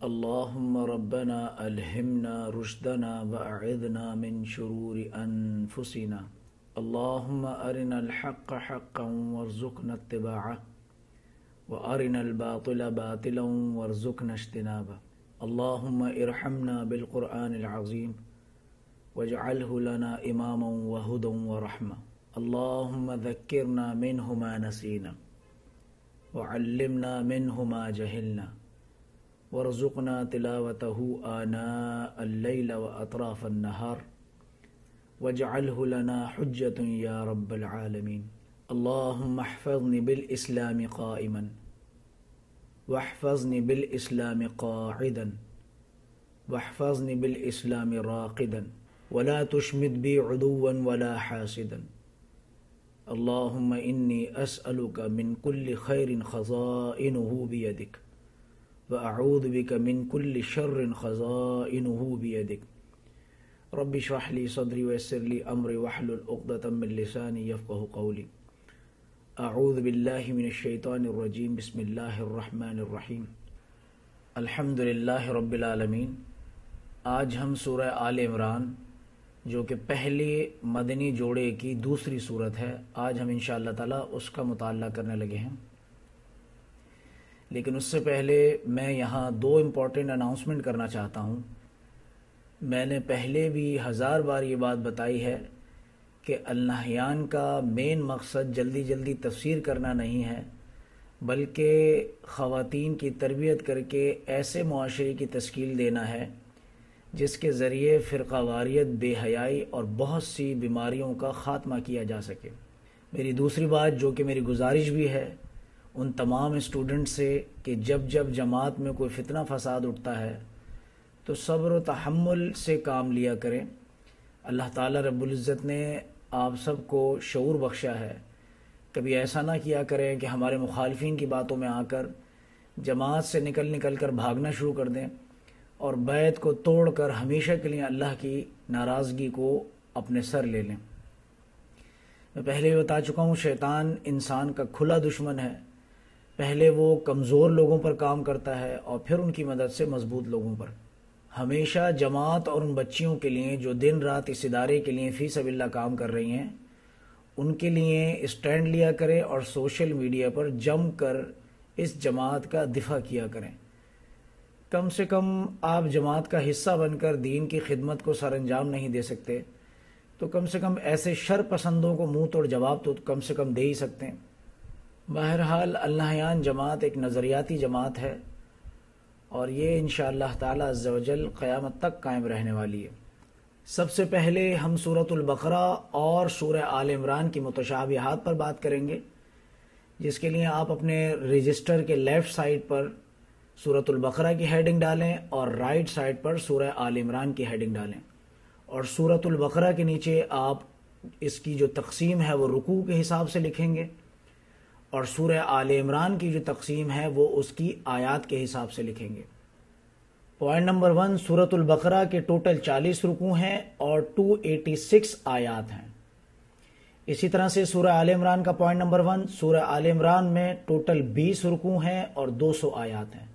اللهم ربنا ألهمنا رشدنا وأعذنا من شرور أنفسنا. اللهم أرنا الحق حقا وارزقنا اتباعه وأرنا الباطل باطلا وارزقنا اجتنابه. اللهم ارحمنا بالقرآن العظيم واجعله لنا إماما وهدى ورحمة. اللهم ذكرنا منه ما نسينا وعلمنا منه ما جهلنا وارزقنا تلاوته آناء الليل وأطراف النهار واجعله لنا حجة يا رب العالمين. اللهم احفظني بالإسلام قائما واحفظني بالإسلام قاعدا واحفظني بالإسلام راقدا ولا تشمت بي عدوا ولا حاسدا. اللهم إني أسألك من كل خير خزائنه بيدك وأعوذ بك من كل شر خزائنه بيدك. رب اشرح لي صدري ويسر لي أمري واحلل عقدة من لساني يفقهوا قولي. اعوذ باللہ من الشیطان الرجیم. بسم اللہ الرحمن الرحیم. الحمد للہ رب العالمین. آج ہم سورہ آل عمران جو کہ پہلے مدنی جوڑے کی دوسری صورت ہے، آج ہم انشاءاللہ تعالی اس کا مطالعہ کرنے لگے ہیں. لیکن اس سے پہلے میں یہاں دو امپورٹنٹ اناؤنسمنٹ کرنا چاہتا ہوں. میں نے پہلے بھی 1000 بار یہ بات بتائی ہے کہ النحیان کا مین مقصد جلدی جلدی تفسیر کرنا نہیں ہے، بلکہ خواتین کی تربیت کر کے ایسے معاشرے کی تشکیل دینا ہے جس کے ذریعے فرقہ واریت، بے حیائی اور بہت سی بیماریوں کا خاتمہ کیا جا سکے. میری دوسری بات جو کہ میری گزارش بھی ہے ان تمام اسٹوڈنٹ سے کہ جب جب جماعت میں کوئی فتنہ فساد اٹھتا ہے تو صبر و تحمل سے کام لیا کریں. اللہ تعالیٰ رب العزت نے آپ سب کو شعور بخشا ہے. کبھی ایسا نہ کیا کریں کہ ہمارے مخالفین کی باتوں میں آ کر جماعت سے نکل کر بھاگنا شروع کر دیں اور بیعت کو توڑ کر ہمیشہ کے لیے اللہ کی ناراضگی کو اپنے سر لے لیں. میں پہلے بھی بتا چکا ہوں، شیطان انسان کا کھلا دشمن ہے. پہلے وہ کمزور لوگوں پر کام کرتا ہے اور پھر ان کی مدد سے مضبوط لوگوں پر. ہمیشہ جماعت اور ان بچیوں کے لیے جو دن رات اس ادارے کے لیے فی سبیل اللہ کام کر رہی ہیں، ان کے لیے اسٹینڈ لیا کریں اور سوشل میڈیا پر جم کر اس جماعت کا دفاع کیا کریں. کم سے کم آپ جماعت کا حصہ بن کر دین کی خدمت کو سر انجام نہیں دے سکتے تو کم سے کم ایسے شر پسندوں کو منہ توڑ جواب تو کم سے کم دے ہی سکتے ہیں. بہرحال النحیان جماعت ایک نظریاتی جماعت ہے اور یہ انشاءاللہ تعالی عز و جل قیامت تک قائم رہنے والی ہے. سب سے پہلے ہم سورۃ البقرہ اور سورہ آل عمران کی متشابہات پر بات کریں گے، جس کے لیے آپ اپنے رجسٹر کے لیفٹ سائڈ پر سورۃ البقرہ کی ہیڈنگ ڈالیں اور رائٹ سائڈ پر سورہ آل عمران کی ہیڈنگ ڈالیں. اور سورۃ البقرہ کے نیچے آپ اس کی جو تقسیم ہے وہ رکوع کے حساب سے لکھیں گے اور سورہ آل عمران کی جو تقسیم ہے وہ اس کی آیات کے حساب سے لکھیں گے. پوائنٹ نمبر 1، سورۃ البقرہ کے ٹوٹل 40 رکوع ہیں اور 286 آیات ہیں. اسی طرح سے سورہ آل عمران کا پوائنٹ نمبر 1، سورہ آل عمران میں ٹوٹل 20 رکوع ہیں اور 200 آیات ہیں.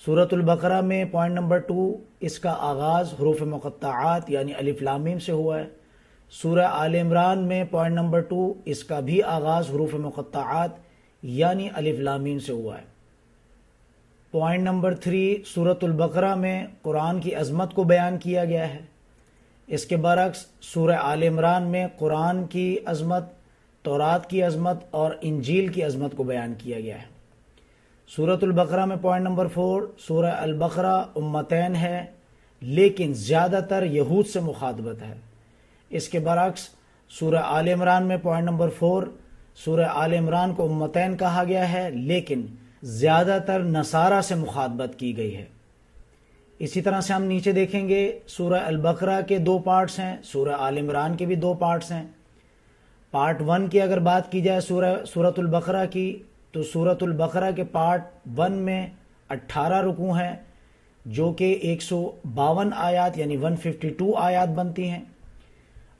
سورۃ البقرہ میں پوائنٹ نمبر 2، اس کا آغاز حروف مقطعات یعنی الف لام میم سے ہوا ہے. سورہ آل عمران میں پوائنٹ نمبر 2، اس کا بھی آغاز حروف مقطعات یعنی الف لام میم سے ہوا ہے. پوائنٹ نمبر 3، سورۃ البقرہ میں قرآن کی عظمت کو بیان کیا گیا ہے. اس کے برعکس سورہ آل عمران میں قرآن کی عظمت، تورات کی عظمت اور انجیل کی عظمت کو بیان کیا گیا ہے. سورۃ البقرہ میں پوائنٹ نمبر 4، سورہ البقرہ امتین ہے لیکن زیادہ تر یہود سے مخاطبت ہے. اس کے برعکس سورہ آل عمران میں پوائنٹ نمبر 4، سورہ آل عمران کو امتین کہا گیا ہے لیکن زیادہ تر نصارہ سے مخاطبت کی گئی ہے. اسی طرح سے ہم نیچے دیکھیں گے سورہ البقرہ کے 2 پارٹس ہیں، سورہ آل عمران کے بھی 2 پارٹس ہیں. پارٹ 1 کی اگر بات کی جائے سورۃ البقرہ کی تو سورۃ البقرہ کے پارٹ 1 میں 18 رکوع ہیں جو کہ 152 آیات یعنی 152 آیات بنتی ہیں.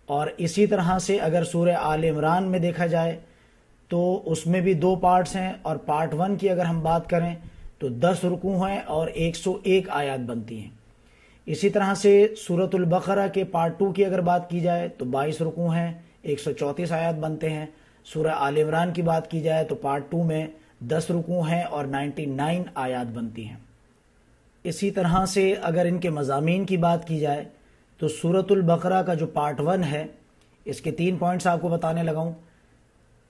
اور اسی طرح سے اگر سورہ آل عمران میں دیکھا جائے تو اس میں بھی 2 پارٹس ہیں اور پارٹ 1 کی اگر ہم بات کریں تو 10 رکوع ہیں اور 101 آیات بنتی ہیں۔ اسی طرح سے سورۃ البقرہ کے پارٹ 2 کی اگر بات کی جائے تو 22 رکوع ہیں، 134 آیات بنتے ہیں۔ سورہ آل عمران کی بات کی جائے تو پارٹ 2 میں 10 رکوع ہیں اور 99 آیات بنتی ہیں۔ اسی طرح سے اگر ان کے مضامین کی بات کی جائے تو سورۃ البقرہ کا جو پارٹ 1 ہے، اس کے 3 پوائنٹس آپ کو بتانے لگا ہوں۔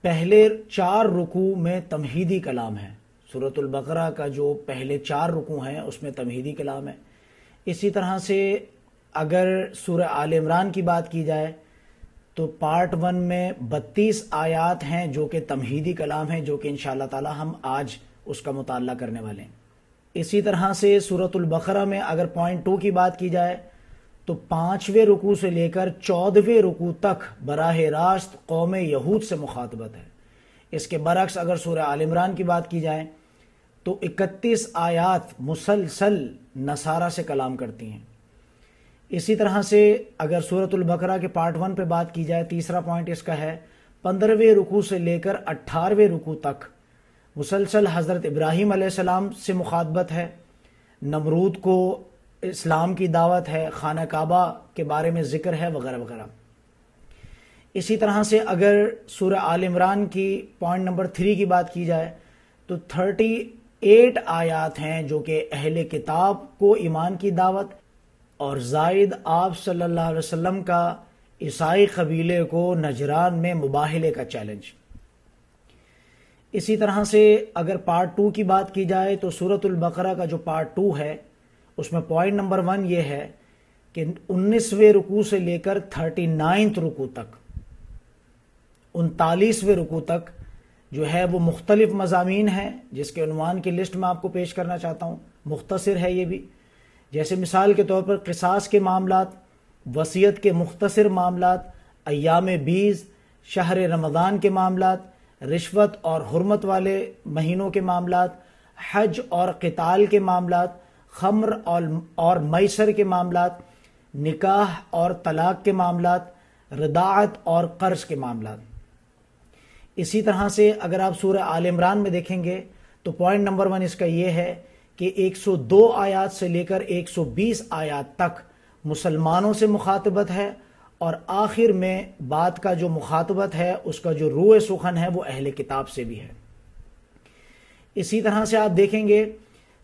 پہلے 4 رکوع میں تمہیدی کلام ہے، سورۃ البقرہ کا جو پہلے 4 رکوع ہیں اس میں تمہیدی کلام ہے۔ اسی طرح سے اگر سورہ آل عمران کی بات کی جائے تو پارٹ 1 میں 32 آیات ہیں جو کہ تمہیدی کلام ہیں، جو کہ انشاءاللہ تعالی ہم آج اس کا مطالعہ کرنے والے ہیں۔ اسی طرح سے سورۃ البقرہ میں اگر پوائنٹ 2 کی بات کی جائے تو 5ویں رکوع سے لے کر 14ویں رکوع تک براہ راست قوم یہود سے مخاطبت ہے۔ اس کے برعکس اگر سورہ آل عمران کی بات کی جائے تو 31 آیات مسلسل نصارہ سے کلام کرتی ہیں۔ اسی طرح سے اگر سورۃ البقرہ کے پارٹ 1 پہ بات کی جائے، تیسرا پوائنٹ اس کا ہے 15ویں رکوع سے لے کر 18ویں رکوع تک مسلسل حضرت ابراہیم علیہ السلام سے مخاطبت ہے، نمرود کو اسلام کی دعوت ہے، خانہ کعبہ کے بارے میں ذکر ہے، وغیرہ وغیرہ۔ اسی طرح سے اگر سورہ آل عمران کی پوائنٹ نمبر 3 کی بات کی جائے تو 38 آیات ہیں جو کہ اہل کتاب کو ایمان کی دعوت اور زائد آپ صلی اللہ علیہ وسلم کا عیسائی قبیلے کو نجران میں مباہلے کا چیلنج۔ اسی طرح سے اگر پارٹ 2 کی بات کی جائے تو سورۃ البقرہ کا جو پارٹ 2 ہے اس میں پوائنٹ نمبر 1 یہ ہے کہ 19ویں رکوع سے لے کر 39ویں رکوع تک، 39ویں رکوع تک جو ہے وہ مختلف مضامین ہیں، جس کے عنوان کی لسٹ میں آپ کو پیش کرنا چاہتا ہوں، مختصر ہے یہ بھی، جیسے مثال کے طور پر قصاص کے معاملات، وصیت کے مختصر معاملات، ایام بیز، شہر رمضان کے معاملات، رشوت اور حرمت والے مہینوں کے معاملات، حج اور قتال کے معاملات، خمر اور میسر کے معاملات، نکاح اور طلاق کے معاملات، رضاعت اور قرض کے معاملات۔ اسی طرح سے اگر آپ سورہ آل عمران میں دیکھیں گے تو پوائنٹ نمبر 1 اس کا یہ ہے کہ 102 آیات سے لے کر 120 آیات تک مسلمانوں سے مخاطبت ہے، اور آخر میں بات کا جو مخاطبت ہے اس کا جو روح سخن ہے وہ اہل کتاب سے بھی ہے۔ اسی طرح سے آپ دیکھیں گے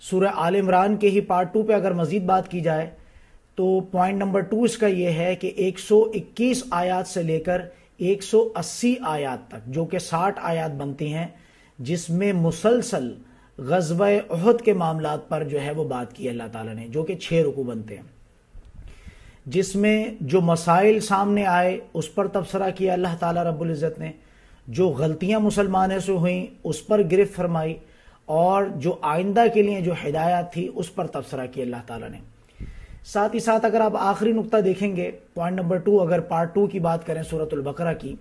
سورہ آل عمران کے ہی پارٹ 2 پہ اگر مزید بات کی جائے تو پوائنٹ نمبر 2 اس کا یہ ہے کہ 121 آیات سے لے کر 180 آیات تک، جو کہ 60 آیات بنتی ہیں، جس میں مسلسل غزوہ احد کے معاملات پر جو ہے وہ بات کی اللہ تعالیٰ نے، جو کہ 6 رکوع بنتے ہیں، جس میں جو مسائل سامنے آئے اس پر تبصرہ کیا اللہ تعالیٰ رب العزت نے، جو غلطیاں مسلمانوں سے ہوئیں اس پر گرفت فرمائی، اور جو آئندہ کے لیے جو ہدایات تھی اس پر تبصرہ کیا اللہ تعالیٰ نے۔ ساتھ ہی ساتھ اگر آپ آخری نقطہ دیکھیں گے، پوائنٹ نمبر 2 اگر پارٹ 2 کی بات کریں سورۃ البقرہ کی،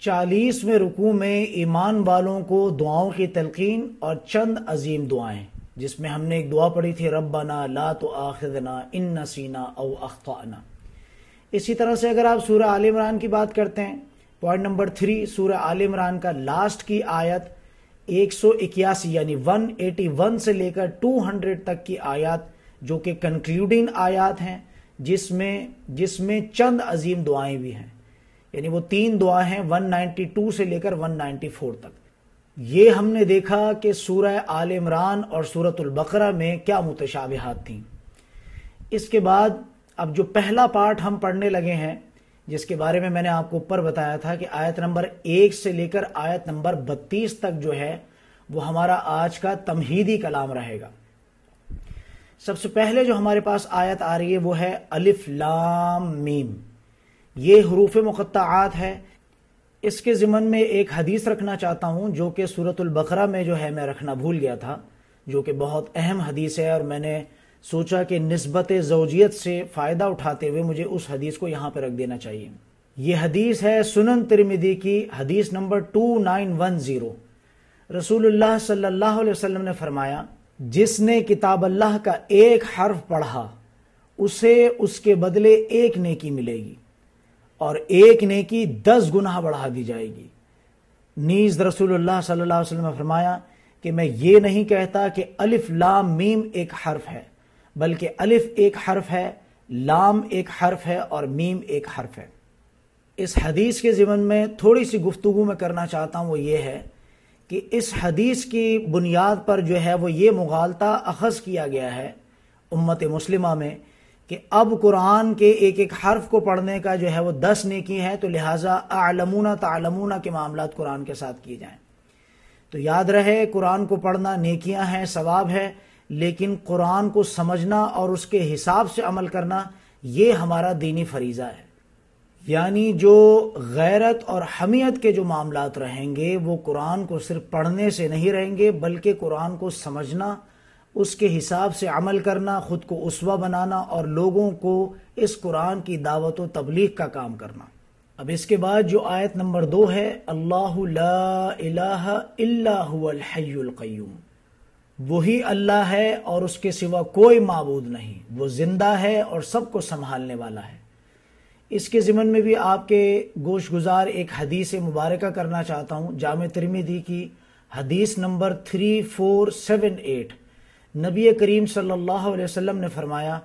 40ویں رکوع میں ایمان والوں کو دعاؤں کی تلقین اور چند عظیم دعائیں، جس میں ہم نے ایک دعا پڑھی تھی ربنا لا تؤاخذنا ان نسینا او اخطأنا۔ اسی طرح سے اگر آپ سورہ آل عمران کی بات کرتے ہیں، پوائنٹ نمبر 3 سورہ آل عمران کا لاسٹ کی آیت 181 یعنی 181 سے لے کر 200 تک کی آیات جو کہ کنکلیوڈنگ آیات ہیں، جس میں چند عظیم دعائیں بھی ہیں، یعنی وہ 3 دعائیں ہیں 192 سے لے کر 194 تک۔ یہ ہم نے دیکھا کہ سورہ آل عمران اور سورۃ البقرہ میں کیا متشابہات تھیں۔ اس کے بعد اب جو پہلا پارٹ ہم پڑھنے لگے ہیں، جس کے بارے میں نے آپ کو اوپر بتایا تھا کہ آیت نمبر 1 سے لے کر آیت نمبر 32 تک جو ہے وہ ہمارا آج کا تمہیدی کلام رہے گا۔ سب سے پہلے جو ہمارے پاس آیت آ رہی ہے وہ ہے الف لام میم، یہ حروف مقطعات ہے۔ اس کے ضمن میں ایک حدیث رکھنا چاہتا ہوں جو کہ سورۃ البقرہ میں جو ہے میں رکھنا بھول گیا تھا، جو کہ بہت اہم حدیث ہے، اور میں نے سوچا کہ نسبت زوجیت سے فائدہ اٹھاتے ہوئے مجھے اس حدیث کو یہاں پہ رکھ دینا چاہیے۔ یہ حدیث ہے سنن ترمذی کی حدیث نمبر 2910۔ رسول اللہ صلی اللہ علیہ وسلم نے فرمایا، جس نے کتاب اللہ کا ایک حرف پڑھا اسے اس کے بدلے 1 نیکی ملے گی، اور 1 نیکی 10 گناہ بڑھا دی جائے گی۔ نیز رسول اللہ صلی اللہ علیہ وسلم نے فرمایا کہ میں یہ نہیں کہتا کہ الف لام میم ایک حرف ہے، بلکہ الف ایک حرف ہے، لام ایک حرف ہے اور میم ایک حرف ہے۔ اس حدیث کے ضمن میں تھوڑی سی گفتگو میں کرنا چاہتا ہوں، وہ یہ ہے کہ اس حدیث کی بنیاد پر جو ہے وہ یہ مغالطہ اخذ کیا گیا ہے امت مسلمہ میں کہ اب قرآن کے ایک ایک حرف کو پڑھنے کا جو ہے وہ 10 نیکی ہے، تو لہٰذا اعلمون تعلمون کے معاملات قرآن کے ساتھ کیے جائیں۔ تو یاد رہے، قرآن کو پڑھنا نیکیاں ہیں، ثواب ہے، لیکن قرآن کو سمجھنا اور اس کے حساب سے عمل کرنا یہ ہمارا دینی فریضہ ہے۔ یعنی جو غیرت اور حمیت کے جو معاملات رہیں گے وہ قرآن کو صرف پڑھنے سے نہیں رہیں گے، بلکہ قرآن کو سمجھنا، اس کے حساب سے عمل کرنا، خود کو اسوہ بنانا اور لوگوں کو اس قرآن کی دعوت و تبلیغ کا کام کرنا۔ اب اس کے بعد جو آیت نمبر 2 ہے، اللہ لا الہ الا هو الحی القیوم، وہی اللہ ہے اور اس کے سوا کوئی معبود نہیں، وہ زندہ ہے اور سب کو سنبھالنے والا ہے۔ اس کے ضمن میں بھی آپ کے گوش گزار ایک حدیث مبارکہ کرنا چاہتا ہوں، جامع ترمذی کی حدیث نمبر 3478۔ نبی کریم صلی اللہ علیہ وسلم نے فرمایا،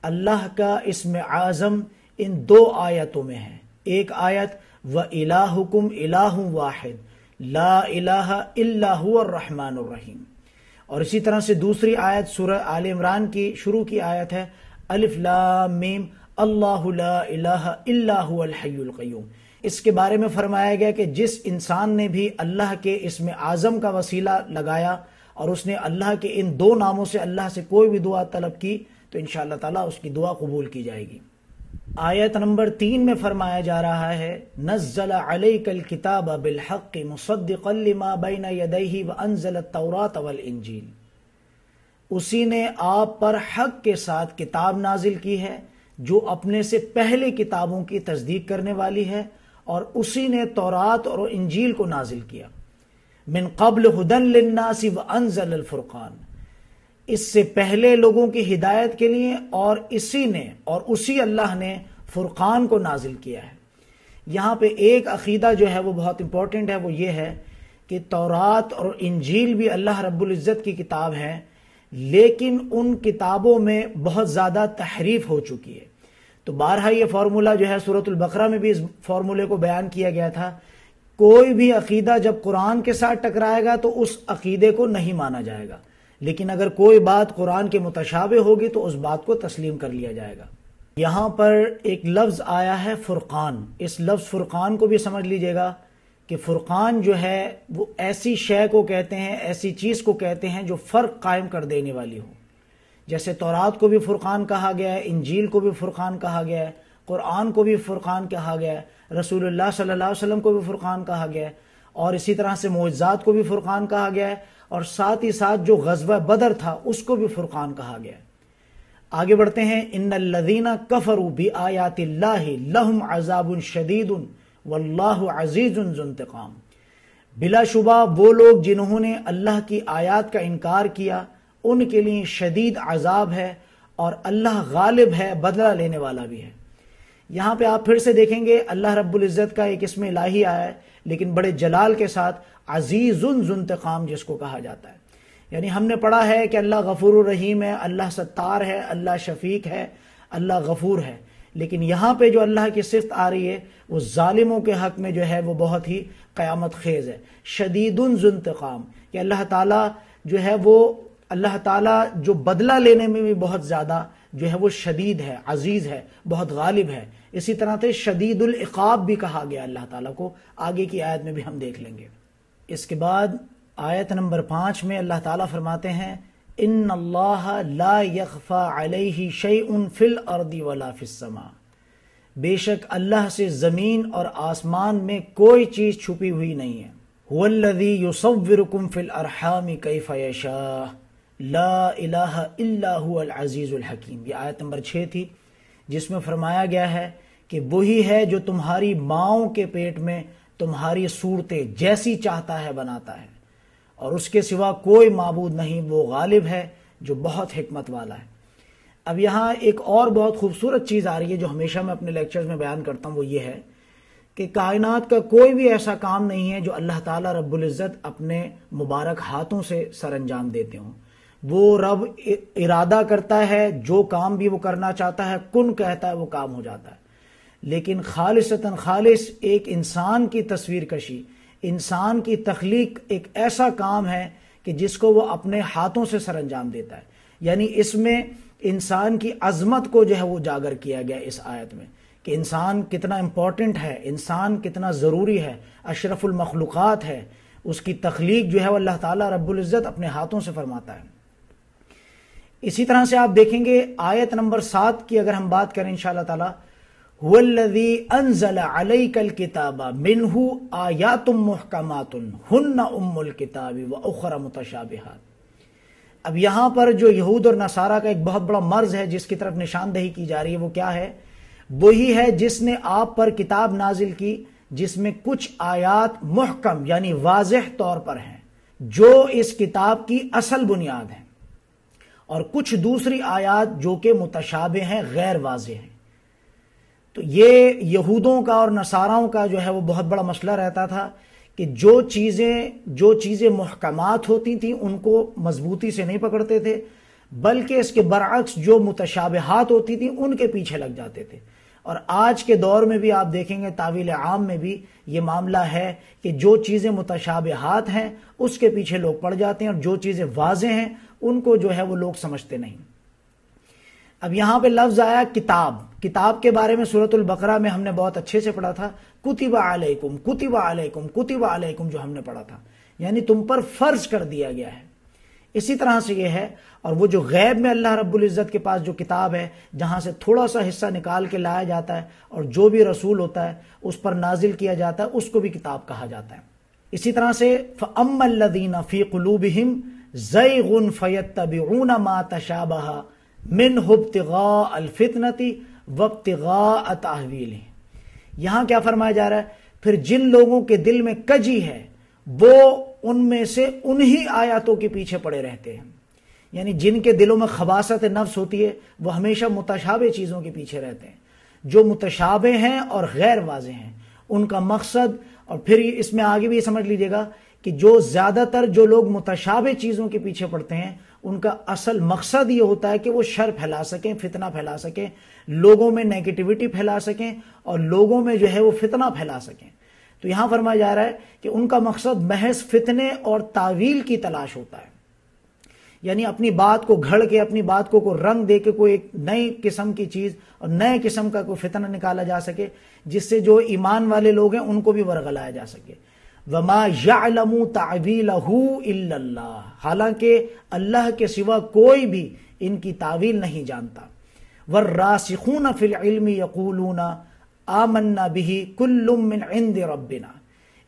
اللہ کا اسم اعظم ان 2 آیتوں میں ہے۔ ایک آیت وَإِلَٰهُكُمْ إِلَٰهٌ وَاحِدٌ لَا إِلَٰهَ إِلَّا هُوَ الرَّحْمَٰنُ الرَّحِيمُ، اور اسی طرح سے دوسری آیت سورہ آل عمران کی شروع کی آیت ہے، الف لام میم اللہ لا الہ الا هو الحی القیوم۔ اس کے بارے میں فرمایا گیا کہ جس انسان نے بھی اللہ کے اسم اعظم کا وسیلہ لگایا اور اس نے اللہ کے ان 2 ناموں سے اللہ سے کوئی بھی دعا طلب کی تو انشاءاللہ تعالیٰ اس کی دعا قبول کی جائے گی۔ آیت نمبر 3 میں فرمایا جا رہا ہے، نزل علیک الکتاب بالحق مصدقا لما بین یدیہ وانزل التوراۃ والانجیل، اسی نے آپ پر حق کے ساتھ کتاب نازل کی ہے جو اپنے سے پہلے کتابوں کی تصدیق کرنے والی ہے، اور اسی نے تورات اور انجیل کو نازل کیا، من قبل ہدی للناس وانزل الفرقان، اس سے پہلے لوگوں کی ہدایت کے لیے، اور اسی اللہ نے فرقان کو نازل کیا ہے۔ یہاں پہ ایک عقیدہ جو ہے وہ بہت امپورٹنٹ ہے، وہ یہ ہے کہ تورات اور انجیل بھی اللہ رب العزت کی کتاب ہے، لیکن ان کتابوں میں بہت زیادہ تحریف ہو چکی ہے۔ تو بارہا یہ فارمولہ جو ہے سورۃ البقرہ میں بھی اس فارمولے کو بیان کیا گیا تھا، کوئی بھی عقیدہ جب قرآن کے ساتھ ٹکرائے گا تو اس عقیدے کو نہیں مانا جائے گا، لیکن اگر کوئی بات قرآن کے متشابہ ہوگی تو اس بات کو تسلیم کر لیا جائے گا۔ یہاں پر ایک لفظ آیا ہے فرقان، اس لفظ فرقان کو بھی سمجھ لیجئے گا کہ فرقان جو ہے وہ ایسی شے کو کہتے ہیں، ایسی چیز کو کہتے ہیں جو فرق قائم کر دینے والی ہو۔ جیسے تورات کو بھی فرقان کہا گیا ہے، انجیل کو بھی فرقان کہا گیا ہے، قرآن کو بھی فرقان کہا گیا ہے، رسول اللہ صلی اللہ علیہ وسلم کو بھی فرقان کہا گیا ہے، اور اسی طرح سے معجزات کو بھی فرقان کہا گیا ہے، اور ساتھ ہی ساتھ جو غزوہ بدر تھا اس کو بھی فرقان کہا گیا ہے۔ آگے بڑھتے ہیں، ان الذین کفروا بآیات اللہ لہم عذاب شدید واللہ عزیز ذو انتقام، بلا شبہ وہ لوگ جنہوں نے اللہ کی آیات کا انکار کیا ان کے لیے شدید عذاب ہے، اور اللہ غالب ہے، بدلہ لینے والا بھی ہے۔ یہاں پہ آپ پھر سے دیکھیں گے اللہ رب العزت کا ایک اسم الہی آیا ہے، لیکن بڑے جلال کے ساتھ، عزیز ذو انتقام جس کو کہا جاتا ہے۔ یعنی ہم نے پڑھا ہے کہ اللہ غفور الرحیم ہے، اللہ ستار ہے، اللہ شفیق ہے، اللہ غفور ہے، لیکن یہاں پہ جو اللہ کی صفت آ رہی ہے وہ ظالموں کے حق میں جو ہے وہ بہت ہی قیامت خیز ہے، شدید ذو انتقام، کہ اللہ تعالیٰ جو ہے وہ اللہ تعالیٰ جو بدلہ لینے میں بھی بہت زیادہ جو ہے وہ شدید ہے، عزیز ہے، بہت غالب ہے۔ اسی طرح سے شدید العقاب بھی کہا گیا اللہ تعالیٰ کو، آگے کی آیت میں بھی ہم دیکھ لیں گے۔ اس کے بعد آیت نمبر 5 میں اللہ تعالیٰ فرماتے ہیں، ان اللہ لا یخفی علیہ شیء فی الارض ولا فی السماء، بے شک اللہ سے زمین اور آسمان میں کوئی چیز چھپی ہوئی نہیں ہے۔ هو الذی یصورکم فی الارحام کیف یشاء لا الہ الا هو العزیز الحکیم، یہ آیت نمبر 6 تھی، جس میں فرمایا گیا ہے کہ وہی ہے جو تمہاری ماؤں کے پیٹ میں تمہاری صورتیں جیسی چاہتا ہے بناتا ہے، اور اس کے سوا کوئی معبود نہیں، وہ غالب ہے جو بہت حکمت والا ہے۔ اب یہاں ایک اور بہت خوبصورت چیز آ رہی ہے جو ہمیشہ میں اپنے لیکچرز میں بیان کرتا ہوں، وہ یہ ہے کہ کائنات کا کوئی بھی ایسا کام نہیں ہے جو اللہ تعالیٰ رب العزت اپنے مبارک ہاتھوں سے سر انجام دیتے ہوں۔ وہ رب ارادہ کرتا ہے، جو کام بھی وہ کرنا چاہتا ہے، کن کہتا ہے، وہ کام ہو جاتا ہے۔ لیکن خالصتاً خالص ایک انسان کی تصویر کشی، انسان کی تخلیق ایک ایسا کام ہے کہ جس کو وہ اپنے ہاتھوں سے سر انجام دیتا ہے۔ یعنی اس میں انسان کی عظمت کو جو ہے وہ اجاگر کیا گیا اس آیت میں، کہ انسان کتنا امپورٹنٹ ہے، انسان کتنا ضروری ہے، اشرف المخلوقات ہے، اس کی تخلیق جو ہے وہ اللہ تعالیٰ رب العزت اپنے ہاتھوں سے فرماتا ہے۔ اسی طرح سے آپ دیکھیں گے آیت نمبر 7 کی اگر ہم بات کریں انشاءاللہ تعالیٰ، هُوَ الَّذِي أَنزَلَ عَلَيْكَ الْكِتَابَ مِنْهُ آيَاتٌ مُحْكَمَاتٌ هُنَّ أُمُّ الْكِتَابِ وَأُخْرَ مُتَشَابِهَاتٌ۔ اب یہاں پر جو یہود اور نصارہ کا ایک بہت بڑا مرض ہے جس کی طرف نشاندہی کی جا رہی ہے، وہ کیا ہے؟ وہی ہے جس نے آپ پر کتاب نازل کی جس میں کچھ آیات محکم یعنی واضح طور پر ہیں، جو اس کتاب کی اصل بنیاد ہیں، اور کچھ دوسری آیات جو کہ متشابہ ہیں، غیر واضح ہیں۔ تو یہ یہودوں کا اور نصاراؤں کا جو ہے وہ بہت بڑا مسئلہ رہتا تھا کہ جو چیزیں محکمات ہوتی تھیں ان کو مضبوطی سے نہیں پکڑتے تھے، بلکہ اس کے برعکس جو متشابہات ہوتی تھیں ان کے پیچھے لگ جاتے تھے۔ اور آج کے دور میں بھی آپ دیکھیں گے تاویل عام میں بھی یہ معاملہ ہے کہ جو چیزیں متشابہات ہیں اس کے پیچھے لوگ پڑ جاتے ہیں، اور جو چیزیں واضح ہیں ان کو جو ہے وہ لوگ سمجھتے نہیں۔ اب یہاں پہ لفظ آیا کتاب کے بارے میں سورۃ البقرہ میں ہم نے بہت اچھے سے پڑھا تھا، کتب علیکم کتب علیکم کتب علیکم، جو ہم نے پڑھا تھا، یعنی تم پر فرض کر دیا گیا ہے۔ اسی طرح سے یہ ہے، اور وہ جو غیب میں اللہ رب العزت کے پاس جو کتاب ہے جہاں سے تھوڑا سا حصہ نکال کے لایا جاتا ہے، اور جو بھی رسول ہوتا ہے اس پر نازل کیا جاتا ہے، اس کو بھی کتاب کہا جاتا ہے۔ اسی طرح سے فَأَمَّا الَّذِينَ فِي قُلُوبِهِمْ زَيْغٌ فَيَتَّبِعُونَ مَا تَشَابَهَ مِنْهُ ابْتِغَاءَ الْفِتْنَةِ وَابْتِغَاءَ تَأْوِيلِهِ۔ یہاں کیا فرمایا جا رہا ہے؟ پھر جن لوگوں کے دل میں کجی ہے وہ ان میں سے انہی آیاتوں کے پیچھے پڑے رہتے ہیں، یعنی جن کے دلوں میں خباثت نفس ہوتی ہے وہ ہمیشہ متشابہ چیزوں کے پیچھے رہتے ہیں، جو متشابہ ہیں اور غیر واضح ہیں ان کا مقصد۔ اور پھر اس میں آگے بھی یہ سمجھ لیجئے گا کہ جو زیادہ تر جو لوگ متشابہ چیزوں کے پیچھے پڑتے ہیں ان کا اصل مقصد یہ ہوتا ہے کہ وہ شر پھیلا سکیں، فتنہ پھیلا سکیں، لوگوں میں نیگیٹیوٹی پھیلا سکیں، اور لوگوں میں جو ہے وہ فتنہ پھیلا سکیں۔ تو یہاں فرمایا جا رہا ہے کہ ان کا مقصد محض فتنے اور تعویل کی تلاش ہوتا ہے، یعنی اپنی بات کو گھڑ کے، اپنی بات کو رنگ دے کے کوئی ایک نئی قسم کی چیز اور نئے قسم کا کوئی فتنہ نکالا جا سکے جس سے جو ایمان والے لوگ ہیں ان کو بھی ورغلایا جا سکے۔ وَمَا يَعْلَمُ تَعْوِيلَهُ إِلَّا اللَّهُ، حالانکہ اللہ کے سوا کوئی بھی ان کی تعویل نہیں جانتا۔ وَالرَّاسِخُونَ فِي الْعِلْمِ يَقُولُونَ آمَنَّا بِهِ كُلٌّ مِّنْ عِنْدِ رَبِّنَا،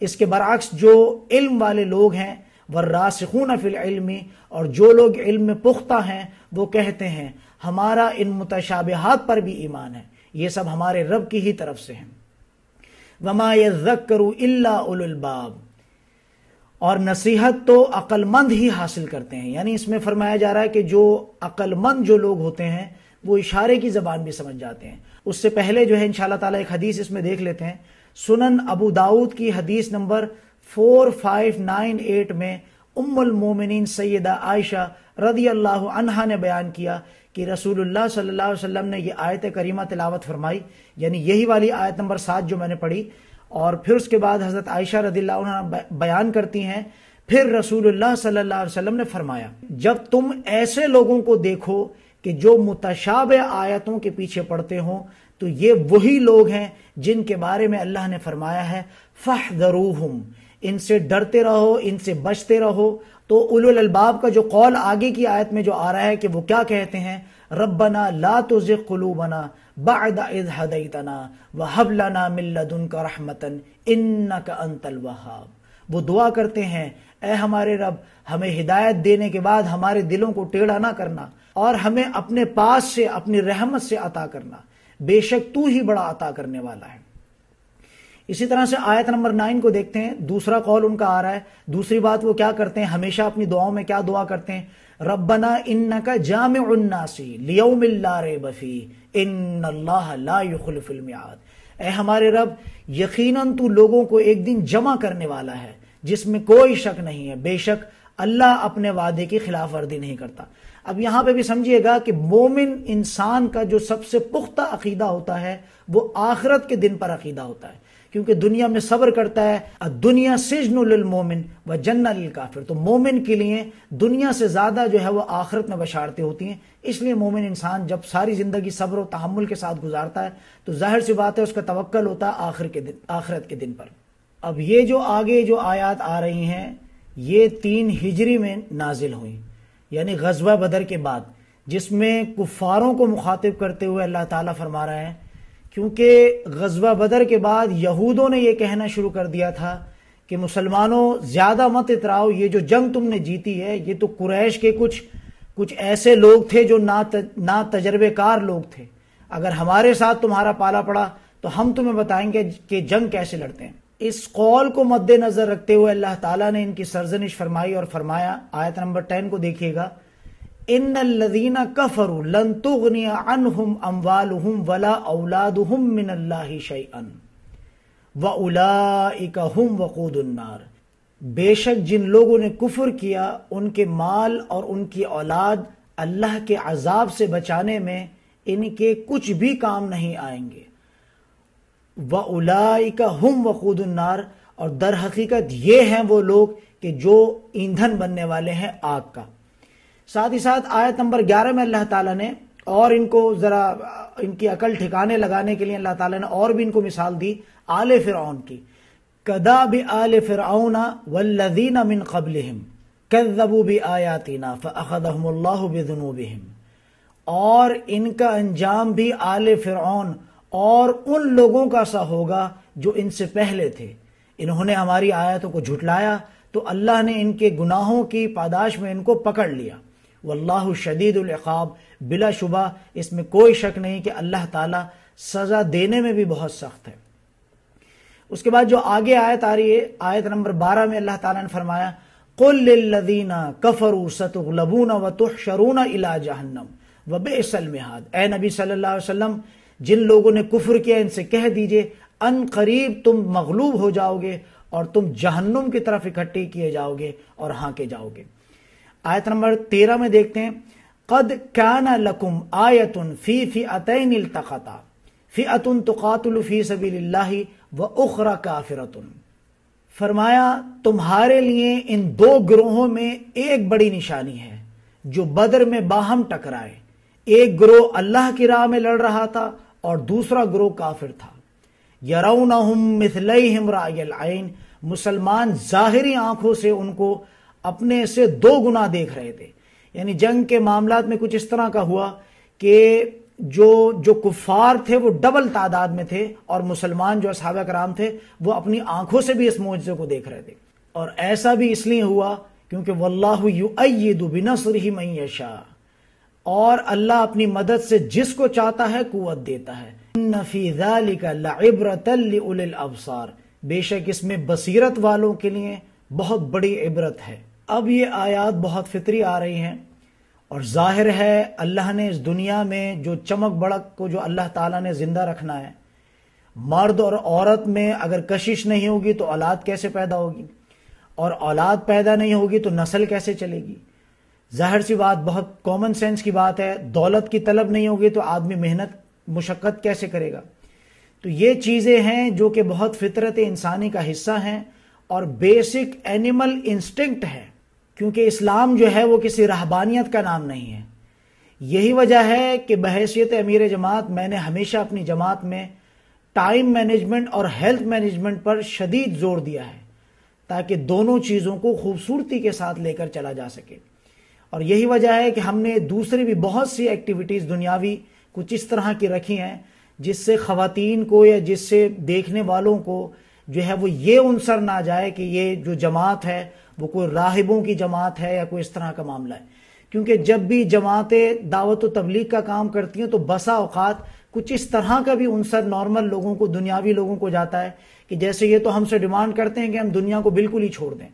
اس کے برعکس جو علم والے لوگ ہیں، وَالرَّاسِخُونَ فِي الْعِلْمِ، اور جو لوگ علم میں پختہ ہیں وہ کہتے ہیں ہمارا ان متشابہات پر بھی ایمان ہے، یہ سب ہمارے رب کی ہی طرف سے ہیں۔ وَمَا يَذَّكَّرُ إِلَّا أُولُو الْأَلْبَابِ، اور نصیحت تو عقل مند ہی حاصل کرتے ہیں، یعنی اس میں فرمایا جا رہا ہے کہ جو عقل مند جو لوگ ہوتے ہیں وہ اشارے کی زبان بھی سمجھ جاتے ہیں۔ اس سے پہلے جو ہے انشاءاللہ تعالیٰ ایک حدیث اس میں دیکھ لیتے ہیں، سنن ابو داؤد کی حدیث نمبر 4598 میں ام المومنین سیدہ عائشہ رضی اللہ عنہا نے بیان کیا کہ رسول اللہ صلی اللہ علیہ وسلم نے یہ آیت کریمہ تلاوت فرمائی، یعنی یہی والی آیت نمبر 7 جو میں نے پڑھی، اور پھر اس کے بعد حضرت عائشہ رضی اللہ عنہ بیان کرتی ہیں، پھر رسول اللہ صلی اللہ علیہ وسلم نے فرمایا جب تم ایسے لوگوں کو دیکھو کہ جو متشابہ آیتوں کے پیچھے پڑتے ہوں تو یہ وہی لوگ ہیں جن کے بارے میں اللہ نے فرمایا ہے فاحذروہم، ان سے ڈرتے رہو، ان سے بچتے رہو۔ تو اولو الالباب کا جو قول آگے کی آیت میں جو آ رہا ہے کہ وہ کیا کہتے ہیں، ربنا لا تزغ قلوبنا بعد اذ ہدیتنا وہب لنا من لدنک رحمتا انک انت الوہاب، وہ دعا کرتے ہیں اے ہمارے رب ہمیں ہدایت دینے کے بعد ہمارے دلوں کو ٹیڑھا نہ کرنا اور ہمیں اپنے پاس سے اپنی رحمت سے عطا کرنا، بے شک تو ہی بڑا عطا کرنے والا ہے۔ اسی طرح سے آیت نمبر 9 کو دیکھتے ہیں، دوسرا قول ان کا آ رہا ہے، دوسری بات وہ کیا کرتے ہیں، ہمیشہ اپنی دعاؤں میں کیا دعا کرتے ہیں، ربنا انک جامع الناس لیوم لا ریب فیہ ان اللہ لا یخلف الميعاد، اے ہمارے رب یقیناً تو لوگوں کو ایک دن جمع کرنے والا ہے جس میں کوئی شک نہیں ہے، بے شک اللہ اپنے وعدے کی خلاف ورزی نہیں کرتا۔ اب یہاں پہ بھی سمجھیے گا کہ مومن انسان کا جو سب سے پختہ عقیدہ ہوتا ہے وہ آخرت کے دن پر عقیدہ ہوتا ہے، کیونکہ دنیا میں صبر کرتا ہے، الدنیا سجن للمومن و جنہ للکافر، تو مومن کے لیے دنیا سے زیادہ جو ہے وہ آخرت میں بشارتیں ہوتی ہیں۔ اس لیے مومن انسان جب ساری زندگی صبر و تحمل کے ساتھ گزارتا ہے تو ظاہر سی بات ہے اس کا توکل ہوتا ہے آخرت کے دن پر۔ اب یہ جو آگے جو آیات آ رہی ہیں یہ 3 ہجری میں نازل ہوئیں، یعنی غزوہ بدر کے بعد، جس میں کفاروں کو مخاطب کرتے ہوئے اللہ تعالیٰ فرما رہے ہیں، کیونکہ غزوہ بدر کے بعد یہودوں نے یہ کہنا شروع کر دیا تھا کہ مسلمانوں زیادہ مت اتراؤ، یہ جو جنگ تم نے جیتی ہے یہ تو قریش کے کچھ ایسے لوگ تھے جو نا تجربے کار لوگ تھے، اگر ہمارے ساتھ تمہارا پالا پڑا تو ہم تمہیں بتائیں گے کہ جنگ کیسے لڑتے ہیں۔ اس قول کو مد نظر رکھتے ہوئے اللہ تعالیٰ نے ان کی سرزنش فرمائی اور فرمایا، آیت نمبر 10 کو دیکھیے گا، ان الذین کفروا لن تغنی عنہم اموالہم ولا اولادہم من اللہ شیئا واولئک ھم وقود النار، بے شک جن لوگوں نے کفر کیا ان کے مال اور ان کی اولاد اللہ کے عذاب سے بچانے میں ان کے کچھ بھی کام نہیں آئیں گے، وَأُولَئِكَ هُمْ وَقُودُ النَّارِ، اور در حقیقت یہ ہیں وہ لوگ کہ جو ایندھن بننے والے ہیں آگ کا۔ ساتھ ہی ساتھ آیت نمبر 11 میں اللہ تعالیٰ نے اور ان کو ذرا ان کی عقل ٹھکانے لگانے کے لیے اللہ تعالیٰ نے اور بھی ان کو مثال دی آل فرعون کی، كَدَابِ آلِ فِرْعَوْنَ وَالَّذِينَ مِنْ قَبْلِهِمْ كَذَّبُوا بِآيَاتِنَا فَأَخَذَهُمُ اللَّهُ بِذُنُوبِهِمْ، اور ان کا انجام بھی آل فرعون اور ان لوگوں کا سا ہوگا جو ان سے پہلے تھے، انہوں نے ہماری آیتوں کو جھٹلایا تو اللہ نے ان کے گناہوں کی پاداش میں ان کو پکڑ لیا۔ واللہ شدید العقاب، بلا شبہ اس میں کوئی شک نہیں کہ اللہ تعالیٰ سزا دینے میں بھی بہت سخت ہے۔ اس کے بعد جو آگے آیت آ رہی ہے، آیت نمبر 12 میں اللہ تعالیٰ نے فرمایا قُلْ لِلَّذِينَ كَفَرُوا سَتُغْلَبُونَ وَتُحْشَرُونَ إِلَى جَهَنَّمَ وَبِئْسَ الْمِہَادُ، اے نبی صلی اللہ علیہ وسلم جن لوگوں نے کفر کیا ان سے کہہ دیجئے ان قریب تم مغلوب ہو جاؤ گے اور تم جہنم کی طرف اکٹھے کیے جاؤ گے اور ہانکے جاؤ گے۔ آیت نمبر 13 میں دیکھتے ہیں قد کان لکم آیۃ فی فئتین التقطا فئۃ تقاتل فی سبیل اللہ واخری کافرۃ، فرمایا تمہارے لیے ان 2 گروہوں میں ایک بڑی نشانی ہے جو بدر میں باہم ٹکرائے، ایک گروہ اللہ کی راہ میں لڑ رہا تھا اور دوسرا گروہ کافر تھا۔ یرونہم مثلیہم رأی العین، مسلمان ظاہری آنکھوں سے ان کو اپنے سے 2 گنا دیکھ رہے تھے، یعنی جنگ کے معاملات میں کچھ اس طرح کا ہوا کہ جو کفار تھے وہ ڈبل تعداد میں تھے اور مسلمان جو اصحابہ کرام تھے وہ اپنی آنکھوں سے بھی اس معجزے کو دیکھ رہے تھے، اور ایسا بھی اس لیے ہوا کیونکہ واللہ یؤید بنصرہ من یشاء، اور اللہ اپنی مدد سے جس کو چاہتا ہے قوت دیتا ہے۔ ان فی ذلک لعبرۃ لأولی الابصار، بے شک اس میں بصیرت والوں کے لیے بہت بڑی عبرت ہے۔ اب یہ آیات بہت فطری آ رہی ہیں اور ظاہر ہے اللہ نے اس دنیا میں جو چمک بڑک کو جو اللہ تعالیٰ نے زندہ رکھنا ہے، مرد اور عورت میں اگر کشش نہیں ہوگی تو اولاد کیسے پیدا ہوگی، اور اولاد پیدا نہیں ہوگی تو نسل کیسے چلے گی؟ ظاہر سی بات، بہت کامن سینس کی بات ہے، دولت کی طلب نہیں ہوگی تو آدمی محنت مشقت کیسے کرے گا؟ تو یہ چیزیں ہیں جو کہ بہت فطرت انسانی کا حصہ ہیں اور بیسک اینیمل انسٹنکٹ ہے، کیونکہ اسلام جو ہے وہ کسی رہبانیت کا نام نہیں ہے۔ یہی وجہ ہے کہ بحیثیت امیر جماعت میں نے ہمیشہ اپنی جماعت میں ٹائم مینجمنٹ اور ہیلتھ مینجمنٹ پر شدید زور دیا ہے تاکہ دونوں چیزوں کو خوبصورتی کے ساتھ لے کر چلا جا سکے، اور یہی وجہ ہے کہ ہم نے دوسری بھی بہت سی ایکٹیویٹیز دنیاوی کچھ اس طرح کی رکھی ہیں جس سے خواتین کو یا جس سے دیکھنے والوں کو جو ہے وہ یہ عنصر نہ جائے کہ یہ جو جماعت ہے وہ کوئی راہبوں کی جماعت ہے یا کوئی اس طرح کا معاملہ ہے، کیونکہ جب بھی جماعتیں دعوت و تبلیغ کا کام کرتی ہیں تو بسا اوقات کچھ اس طرح کا بھی عنصر نارمل لوگوں کو، دنیاوی لوگوں کو جاتا ہے کہ جیسے یہ تو ہم سے ڈیمانڈ کرتے ہیں کہ ہم دنیا کو بالکل ہی چھوڑ دیں۔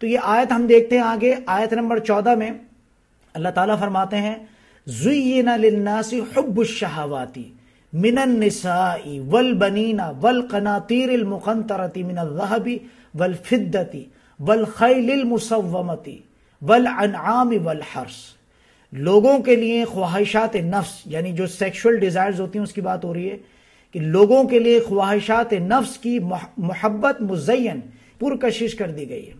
تو یہ آیت ہم دیکھتے ہیں آگے، آیت نمبر 14 میں اللہ تعالیٰ فرماتے ہیں زُیِّنَ لِلنَّاسِ حُبُّ الشَّہَوَاتِ من النساء والبنین والقناطیر المقنطرۃ من الذہب والفضۃ والخیل المسومۃ والانعام والحرث. لوگوں کے لیے خواہشات نفس، یعنی جو سیکشول ڈیزائرز ہوتی ہیں اس کی بات ہو رہی ہے کہ لوگوں کے لیے خواہشات نفس کی محبت مزین پرکشش کر دی گئی ہے.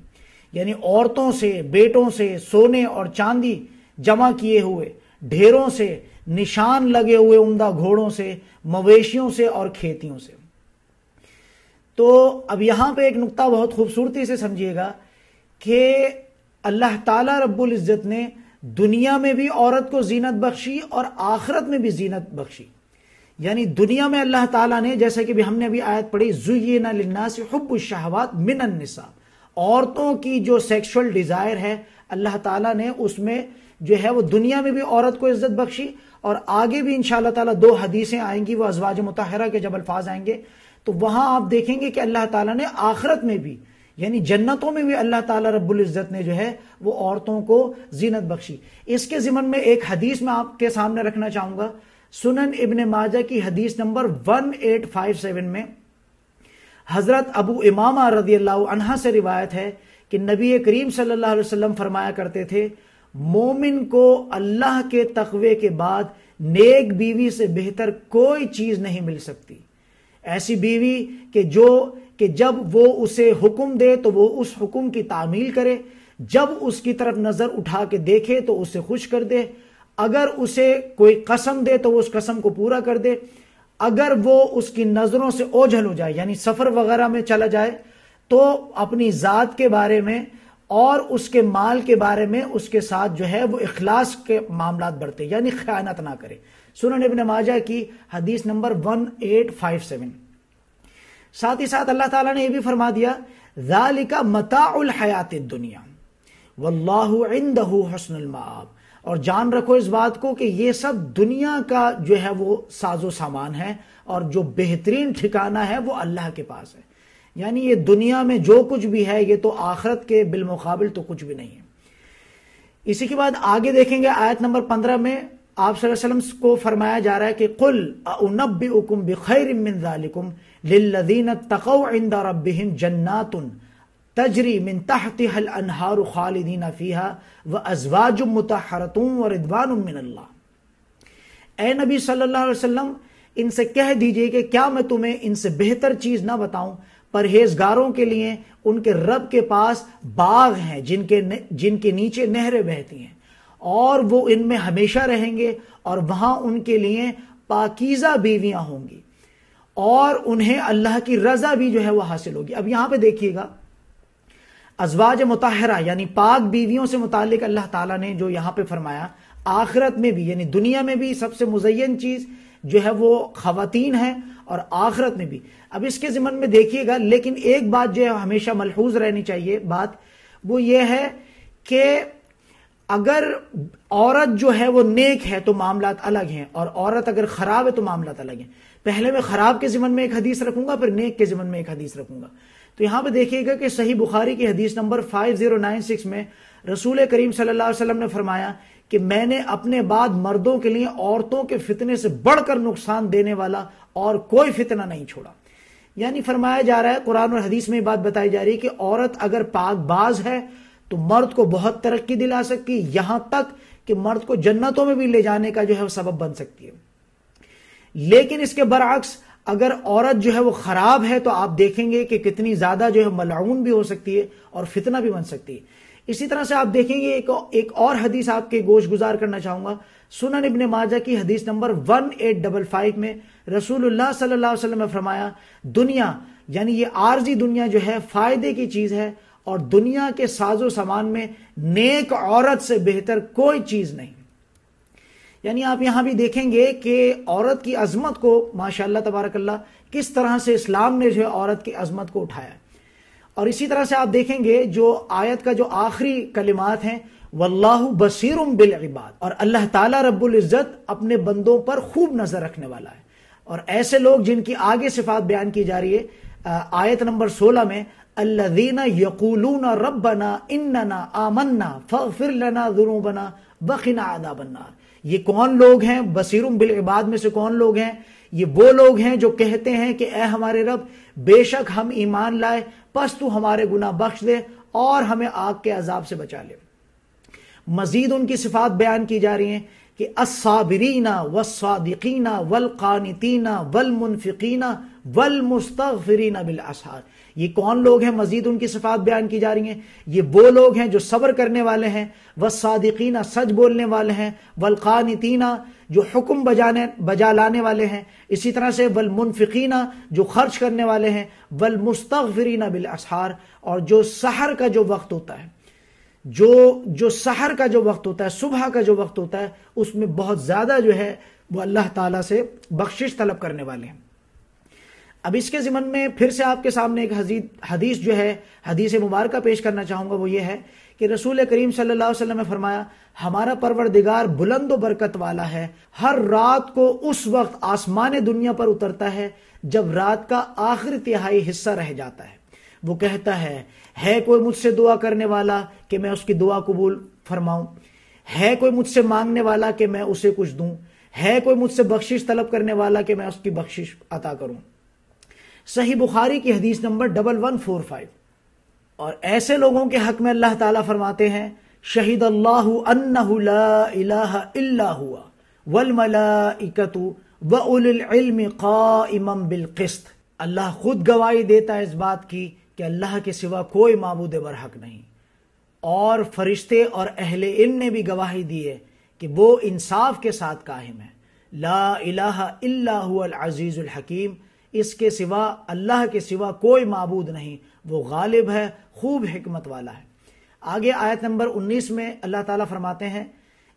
یعنی عورتوں سے، بیٹوں سے، سونے اور چاندی جمع کیے ہوئے، ڈھیروں سے، نشان لگے ہوئے عمدہ گھوڑوں سے، مویشیوں سے اور کھیتیوں سے. تو اب یہاں پہ ایک نقطہ بہت خوبصورتی سے سمجھیے گا کہ اللہ تعالیٰ رب العزت نے دنیا میں بھی عورت کو زینت بخشی اور آخرت میں بھی زینت بخشی. یعنی دنیا میں اللہ تعالیٰ نے، جیسا کہ ہم نے ابھی آیت پڑھی، زُيِّنَ لِلنَّاسِ حُبُّ الشَّهَوَاتِ مِنَ النِّسَاءِ، عورتوں کی جو سیکشول ڈیزائر ہے اللہ تعالیٰ نے اس میں جو ہے وہ دنیا میں بھی عورت کو عزت بخشی. اور آگے بھی انشاءاللہ تعالیٰ 2 حدیثیں آئیں گی، وہ ازواج مطہرہ کے جب الفاظ آئیں گے تو وہاں آپ دیکھیں گے کہ اللہ تعالیٰ نے آخرت میں بھی، یعنی جنتوں میں بھی اللہ تعالیٰ رب العزت نے جو ہے وہ عورتوں کو زینت بخشی. اس کے ضمن میں ایک حدیث میں آپ کے سامنے رکھنا چاہوں گا، سنن ابن ماجہ کی حدیث نمبر 1857 میں حضرت ابو امامہ رضی اللہ عنہ سے روایت ہے کہ نبی کریم صلی اللہ علیہ وسلم فرمایا کرتے تھے، مومن کو اللہ کے تقوی کے بعد نیک بیوی سے بہتر کوئی چیز نہیں مل سکتی. ایسی بیوی کہ جب وہ اسے حکم دے تو وہ اس حکم کی تعمیل کرے، جب اس کی طرف نظر اٹھا کے دیکھے تو اسے خوش کر دے، اگر اسے کوئی قسم دے تو وہ اس قسم کو پورا کر دے، اگر وہ اس کی نظروں سے اوجھل ہو جائے یعنی سفر وغیرہ میں چلا جائے تو اپنی ذات کے بارے میں اور اس کے مال کے بارے میں اس کے ساتھ جو ہے وہ اخلاص کے معاملات برتے، یعنی خیانت نہ کرے. سنن ابن ماجہ کی حدیث نمبر 1857. ساتھ ہی ساتھ اللہ تعالیٰ نے یہ بھی فرما دیا، ذالک متاع الحیات الدنیا واللہ عندہ حسن المآب. اور جان رکھو اس بات کو کہ یہ سب دنیا کا جو ہے وہ ساز و سامان ہے اور جو بہترین ٹھکانہ ہے وہ اللہ کے پاس ہے. یعنی یہ دنیا میں جو کچھ بھی ہے یہ تو آخرت کے بالمقابل تو کچھ بھی نہیں ہے. اسی کے بعد آگے دیکھیں گے آیت نمبر 15 میں آپ صلی اللہ علیہ وسلم کو فرمایا جا رہا ہے کہ قُلْ أَأُنَبِّئُكُمْ بِخَيْرٍ مِّن ذَلِكُمْ لِلَّذِينَ اتَّقَوْا عِندَ رَبِّهِمْ جَنَّاتٌ تَجْرِي مِن تَحْتِهَا الْأَنْهَارُ خَالِدِينَ فِيهَا وَأَزْوَاجٌ مُطَهَّرَةٌ وَرِضْوَانٌ مِّنَ اللَّهِ. اے نبی صلی اللہ علیہ وسلم ان سے کہہ دیجئے کہ کیا میں تمہیں ان سے بہتر چیز نہ بتاؤں؟ پرہیزگاروں کے لیے ان کے رب کے پاس باغ ہیں جن کے نیچے نہریں بہتی ہیں اور وہ ان میں ہمیشہ رہیں گے، اور وہاں ان کے لیے پاکیزہ بیویاں ہوں گی اور انہیں اللہ کی رضا بھی جو ہے وہ حاصل ہوگی. اب یہاں پہ دیکھیے گا ازواج مطہرہ یعنی پاک بیویوں سے متعلق اللہ تعالیٰ نے جو یہاں پہ فرمایا، آخرت میں بھی یعنی دنیا میں بھی سب سے مزین چیز جو ہے وہ خواتین ہیں اور آخرت میں بھی. اب اس کے ضمن میں دیکھیے گا، لیکن ایک بات جو ہے ہمیشہ ملحوظ رہنی چاہیے بات، وہ یہ ہے کہ اگر عورت جو ہے وہ نیک ہے تو معاملات الگ ہیں، اور عورت اگر خراب ہے تو معاملات الگ ہیں. پہلے میں خراب کے ضمن میں ایک حدیث رکھوں گا، پھر نیک کے ضمن میں ایک حدیث رکھوں گا. تو یہاں پہ دیکھیے گا کہ صحیح بخاری کی حدیث نمبر 5096 میں رسول کریم صلی اللہ علیہ وسلم نے فرمایا کہ میں نے اپنے بعد مردوں کے لیے عورتوں کے فتنے سے بڑھ کر نقصان دینے والا اور کوئی فتنہ نہیں چھوڑا. یعنی فرمایا جا رہا ہے، قرآن اور حدیث میں یہ بات بتائی جا رہی ہے کہ عورت اگر پاک باز ہے تو مرد کو بہت ترقی دلا سکتی، یہاں تک کہ مرد کو جنتوں میں بھی لے جانے کا جو ہے وہ سبب بن سکتی ہے. لیکن اس کے برعکس اگر عورت جو ہے وہ خراب ہے تو آپ دیکھیں گے کہ کتنی زیادہ جو ہے ملعون بھی ہو سکتی ہے اور فتنہ بھی بن سکتی ہے. اسی طرح سے آپ دیکھیں گے ایک اور حدیث آپ کے گوش گزار کرنا چاہوں گا، سنن ابن ماجہ کی حدیث نمبر 1855 میں رسول اللہ صلی اللہ علیہ وسلم نے فرمایا، دنیا یعنی یہ عارضی دنیا جو ہے فائدے کی چیز ہے، اور دنیا کے ساز و سامان میں نیک عورت سے بہتر کوئی چیز نہیں. یعنی آپ یہاں بھی دیکھیں گے کہ عورت کی عظمت کو ماشاءاللہ تبارک اللہ کس طرح سے اسلام نے جو ہے عورت کی عظمت کو اٹھایا. اور اسی طرح سے آپ دیکھیں گے جو آیت کا جو آخری کلمات ہیں، واللہ بصیر بالعباد، اور اللہ تعالیٰ رب العزت اپنے بندوں پر خوب نظر رکھنے والا ہے. اور ایسے لوگ جن کی آگے صفات بیان کی جا رہی ہے آیت نمبر 16 میں، الذین یقولون ربنا اننا آمنا فاغفر لنا ذنوبنا وقنا عذاب النار. یہ کون لوگ ہیں؟ بصیر بالعباد میں سے کون لوگ ہیں؟ یہ وہ لوگ ہیں جو کہتے ہیں کہ اے ہمارے رب بے شک ہم ایمان لائے، پس تو ہمارے گناہ بخش دے اور ہمیں آگ کے عذاب سے بچا لے۔ مزید ان کی صفات بیان کی جا رہی ہیں کہ الصابرین والصادقین والقانتین والمنفقین والمستغفرین بالاسحار۔ یہ کون لوگ ہیں؟ مزید ان کی صفات بیان کی جا رہی ہیں، یہ وہ لوگ ہیں جو صبر کرنے والے ہیں، والصادقین سچ بولنے والے ہیں، والقانتین جو حکم بجا لانے والے ہیں، اسی طرح سے والمنفقین جو خرچ کرنے والے ہیں، والمستغفرین بالاسحار اور جو سحر کا جو وقت ہوتا ہے، جو سحر کا جو وقت ہوتا ہے، صبح کا جو وقت ہوتا ہے، اس میں بہت زیادہ جو ہے وہ اللہ تعالیٰ سے بخشش طلب کرنے والے ہیں۔ اب اس کے ضمن میں پھر سے آپ کے سامنے ایک حدیث جو ہے، حدیث مبارکہ پیش کرنا چاہوں گا، وہ یہ ہے کہ رسول کریم صلی اللہ علیہ وسلم نے فرمایا ہمارا پروردگار بلند و برکت والا ہے، ہر رات کو اس وقت آسمان دنیا پر اترتا ہے جب رات کا آخری تہائی حصہ رہ جاتا ہے۔ وہ کہتا ہے کوئی مجھ سے دعا کرنے والا کہ میں اس کی دعا قبول فرماؤں؟ ہے کوئی مجھ سے مانگنے والا کہ میں اسے کچھ دوں؟ ہے کوئی مجھ سے بخشش طلب کرنے والا کہ میں اس کی بخشش عطا کروں؟ صحیح بخاری کی حدیث نمبر 1145۔ اور ایسے لوگوں کے حق میں اللہ تعالیٰ فرماتے ہیں شہید اللہ انہ لا الہ الا ہوا والملائکۃ واولی العلم قائما بالقسط۔ اللہ خود گواہی دیتا ہے اس بات کی کہ اللہ کے سوا کوئی معبود برحق نہیں، اور فرشتے اور اہل علم نے بھی گواہی دی ہے کہ وہ انصاف کے ساتھ قائم ہے۔ لا الہ الا هو العزیز الحکیم، اس کے سوا، اللہ کے سوا کوئی معبود نہیں، وہ غالب ہے، خوب حکمت والا ہے۔ آگے آیت نمبر 19 میں اللہ تعالیٰ فرماتے ہیں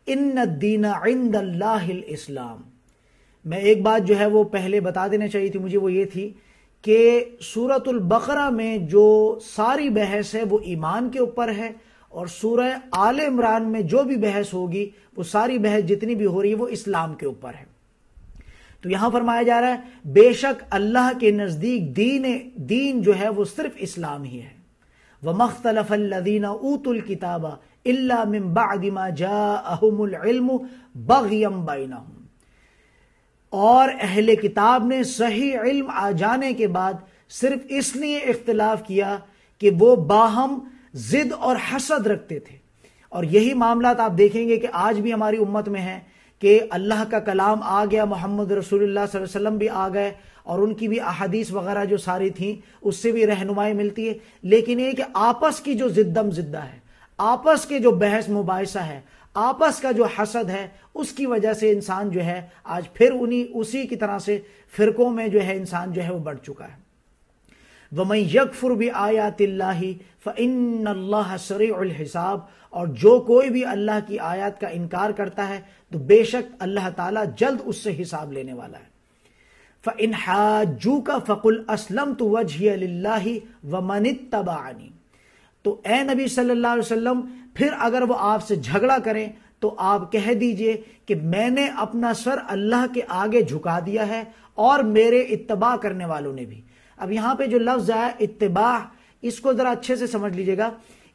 ان الدین عند اللہ الاسلام۔ میں ایک بات جو ہے وہ پہلے بتا دینا چاہیے تھی مجھے، وہ یہ تھی کہ سورۃ البقرہ میں جو ساری بحث ہے وہ ایمان کے اوپر ہے، اور سورہ آل عمران میں جو بھی بحث ہوگی وہ ساری بحث جتنی بھی ہو رہی ہے وہ اسلام کے اوپر ہے۔ تو یہاں فرمایا جا رہا ہے بے شک اللہ کے نزدیک دین جو ہے وہ صرف اسلام ہی ہے۔ وَمَا اخْتَلَفَ الَّذِينَ أُوتُوا الْكِتَابَ إِلَّا مِن بَعْدِ مَا جَاءَهُمُ الْعِلْمُ بَغْيًا بَيْنَهُمْ، اور اہل کتاب نے صحیح علم آ جانے کے بعد صرف اس لیے اختلاف کیا کہ وہ باہم ضد اور حسد رکھتے تھے۔ اور یہی معاملات آپ دیکھیں گے کہ آج بھی ہماری امت میں ہیں کہ اللہ کا کلام آ گیا، محمد رسول اللہ صلی اللہ علیہ وسلم بھی آ گئے، اور ان کی بھی احادیث وغیرہ جو ساری تھیں اس سے بھی رہنمائی ملتی ہے، لیکن یہ کہ آپس کی جو زدم زدہ ہے، آپس کے جو بحث مباحثہ ہے، آپس کا جو حسد ہے، اس کی وجہ سے انسان جو ہے آج پھر اسی کی طرح سے فرقوں میں جو ہے انسان جو ہے وہ بڑھ چکا ہے۔ وَمَن يَكْفُرْ بِآيَاتِ اللَّهِ فَإِنَّ اللَّهَ سَرِيعُ الْحِسَابِ، اور جو کوئی بھی اللہ کی آیات کا انکار کرتا ہے تو بے شک اللہ تعالیٰ جلد اس سے حساب لینے والا ہے۔ فَإِنْ حَاجُّوكَ فَقُلْ أَسْلَمْتُ وَجْهِيَ لِلَّهِ وَمَنِ اتَّبَعَنِي، تو اے نبی صلی اللہ علیہ وسلم پھر اگر وہ آپ سے جھگڑا کریں تو آپ کہہ دیجئے کہ میں نے اپنا سر اللہ کے آگے جھکا دیا ہے، اور میرے اتباع کرنے والوں نے بھی۔ اب یہاں پہ جو لفظ ہے اتباع، اس کو ذرا اچھے سے سمجھ لیجئے گا۔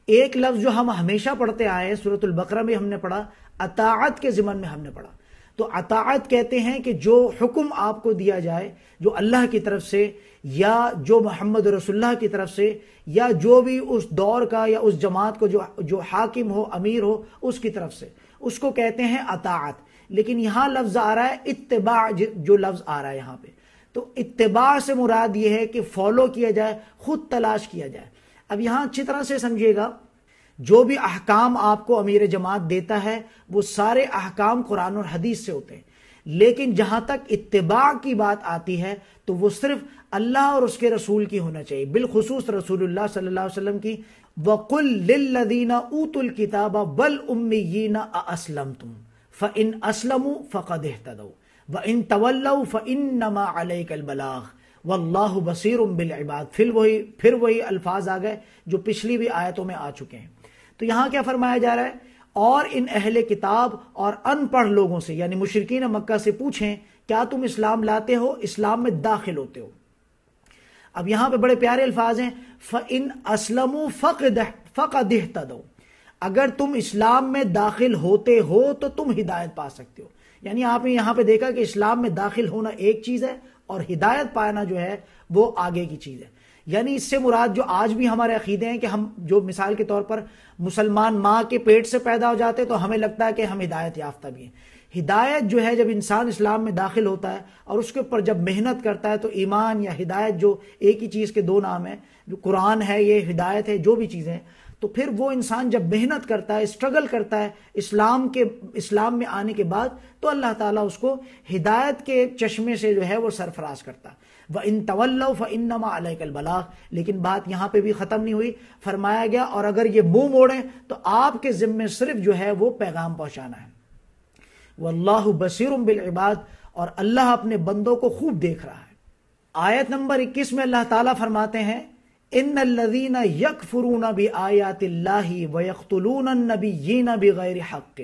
ایک لفظ جو ہم ہمیشہ پڑھتے آئے ہیں، سورۃ البقرہ میں ہم نے پڑھا، اطاعت کے ضمن میں ہم نے پڑھا۔ تو اطاعت کہتے ہیں کہ جو حکم آپ کو دیا جائے، جو اللہ کی طرف سے یا جو محمد رسول اللہ کی طرف سے یا جو بھی اس دور کا یا اس جماعت کو جو حاکم ہو، امیر ہو، اس کی طرف سے، اس کو کہتے ہیں اطاعت۔ لیکن یہاں لفظ آ رہا ہے اتباع، جو لفظ آ رہا ہے یہاں پہ، تو اتباع سے مراد یہ ہے کہ فالو کیا جائے، خود تلاش کیا جائے۔ اب یہاں اچھی طرح سے سمجھیے گا، جو بھی احکام آپ کو امیر جماعت دیتا ہے وہ سارے احکام قرآن اور حدیث سے ہوتے ہیں، لیکن جہاں تک اتباع کی بات آتی ہے تو وہ صرف اللہ اور اس کے رسول کی ہونا چاہیے، بالخصوص رسول اللہ صلی اللہ علیہ وسلم کی۔ وَقُلْ لِلَّذِينَ أُوتُوا الْكِتَابَ وَالْأُمِّيِّينَ أَأَسْلَمْتُمْ فَإِنْ أَسْلَمُوا فَقَدِ اهْتَدَوْا وَإِنْ تَوَلَّوْا فَإِنَّمَا عَلَيْكَ الْبَلَاغُ وَاللَّهُ بَصِيرٌ بِالْعِبَادِ۔ پھر وہی الفاظ آ گئے جو پچھلی بھی آیتوں میں آ چکے ہیں۔ تو یہاں کیا فرمایا جا رہا ہے؟ اور ان اہل کتاب اور ان پڑھ لوگوں سے، یعنی مشرکین مکہ سے پوچھیں کیا تم اسلام لاتے ہو، اسلام میں داخل ہوتے ہو؟ اب یہاں پہ بڑے پیارے الفاظ ہیں، فَإِنْ أَسْلَمُوا فَقَدِ اهْتَدَوْا۔ اگر تم اسلام میں داخل ہوتے ہو تو تم ہدایت پا سکتے ہو. یعنی آپ نے یہاں پہ دیکھا کہ اسلام میں داخل ہونا ایک چیز ہے اور ہدایت پانا جو ہے وہ آگے کی چیز ہے. یعنی اس سے مراد جو آج بھی ہمارے عقیدے ہیں کہ ہم جو مثال کے طور پر مسلمان ماں کے پیٹ سے پیدا ہو جاتے تو ہمیں لگتا ہے کہ ہم ہدایت یافتہ بھی ہیں. ہدایت جو ہے جب انسان اسلام میں داخل ہوتا ہے اور اس کے اوپر جب محنت کرتا ہے تو ایمان یا ہدایت جو ایک ہی چیز کے دو نام ہیں, جو قرآن ہے یہ ہدایت ہے, جو بھی چیزیں ہیں, تو پھر وہ انسان جب محنت کرتا ہے, اسٹرگل کرتا ہے اسلام میں آنے کے بعد, تو اللہ تعالیٰ اس کو ہدایت کے چشمے سے جو ہے وہ سرفراز کرتا ہے. وَإِن تَوَلَّوْا فَإِنَّمَا عَلَيْكَ الْبَلَاغُ. لیکن بات یہاں پہ بھی ختم نہیں ہوئی, فرمایا گیا اور اگر یہ منہ موڑیں تو آپ کے ذمے صرف جو ہے وہ پیغام پہنچانا ہے. وَاللَّهُ بَصِيرٌ بِالْعِبَادِ. اور اللہ اپنے بندوں کو خوب دیکھ رہا ہے. آیت نمبر 21 میں اللہ تعالیٰ فرماتے ہیں ان الذین یکفرون بآیات اللہ ویقتلون النبیین بغیر حق.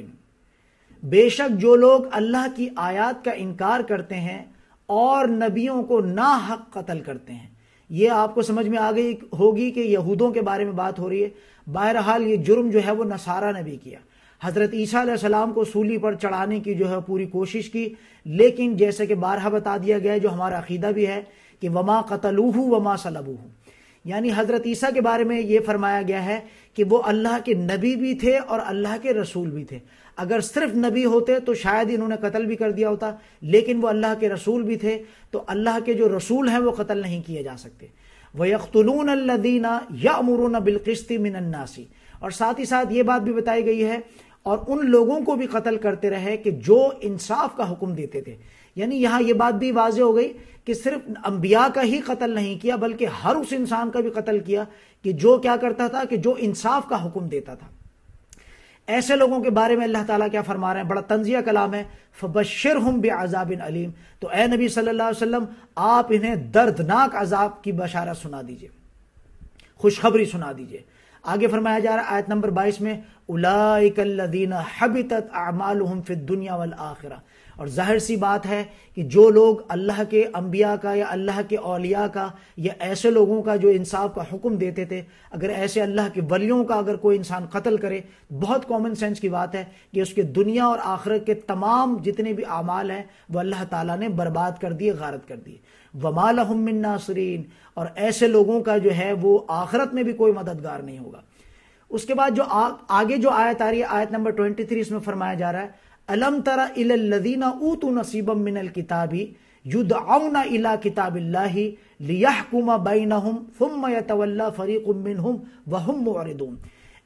بے شک جو لوگ اللہ کی آیات کا انکار کرتے ہیں اور نبیوں کو ناحق قتل کرتے ہیں. یہ آپ کو سمجھ میں آ گئی ہوگی کہ یہودوں کے بارے میں بات ہو رہی ہے. بہرحال یہ جرم جو ہے وہ نصارہ نے بھی کیا. حضرت عیسیٰ علیہ السلام کو سولی پر چڑھانے کی جو ہے پوری کوشش کی, لیکن جیسے کہ بارہا بتا دیا گیا, جو ہمارا عقیدہ بھی ہے کہ وما قتلوہ وما صلبوہ, یعنی حضرت عیسیٰ کے بارے میں یہ فرمایا گیا ہے کہ وہ اللہ کے نبی بھی تھے اور اللہ کے رسول بھی تھے. اگر صرف نبی ہوتے تو شاید انہوں نے قتل بھی کر دیا ہوتا, لیکن وہ اللہ کے رسول بھی تھے, تو اللہ کے جو رسول ہیں وہ قتل نہیں کیے جا سکتے. وَيَقْتُلُونَ الَّذِينَ يَأْمُرُونَ بِالْقِسْطِ مِنَ النَّاسِ. اور ساتھ ہی ساتھ یہ بات بھی بتائی گئی ہے اور ان لوگوں کو بھی قتل کرتے رہے کہ جو انصاف کا حکم دیتے تھے. یعنی یہاں یہ بات بھی واضح ہو گئی کہ صرف انبیاء کا ہی قتل نہیں کیا, بلکہ ہر اس انسان کا بھی قتل کیا کہ جو کیا کرتا تھا, کہ جو انصاف کا حکم دیتا تھا. ایسے لوگوں کے بارے میں اللہ تعالیٰ کیا فرما رہے ہیں, بڑا طنزیہ کلام ہے. فَبَشِّرْهُمْ بِعَذَابٍ عَلِيمٍ. تو اے نبی صلی اللہ علیہ وسلم آپ انہیں دردناک عذاب کی بشارت سنا دیجئے, خوشخبری سنا دیجئے. آگے فرمایا جا رہا ہے آیت نمبر 22 میں اولئک الذین حبطت اعمالهم فی الدنیا والآخرہ. اور ظاہر سی بات ہے کہ جو لوگ اللہ کے انبیاء کا یا اللہ کے اولیاء کا یا ایسے لوگوں کا جو انصاف کا حکم دیتے تھے, اگر ایسے اللہ کے ولیوں کا اگر کوئی انسان قتل کرے, بہت کامن سینس کی بات ہے کہ اس کے دنیا اور آخرت کے تمام جتنے بھی اعمال ہیں وہ اللہ تعالیٰ نے برباد کر دیے, غارت کر دیے. وما لهم من ناصرین. اور ایسے لوگوں کا جو ہے وہ آخرت میں بھی کوئی مددگار نہیں ہوگا. اس کے بعد جو آگے جو آیت آ رہی ہے, آیت نمبر 23, اس میں فرمایا جا رہا ہے الم تر الی الذین اوتوا نصیبا من الکتاب یدعون الی کتاب اللہ لیحکم بینہم ثم یتولی فریق منہم وہم معرضون.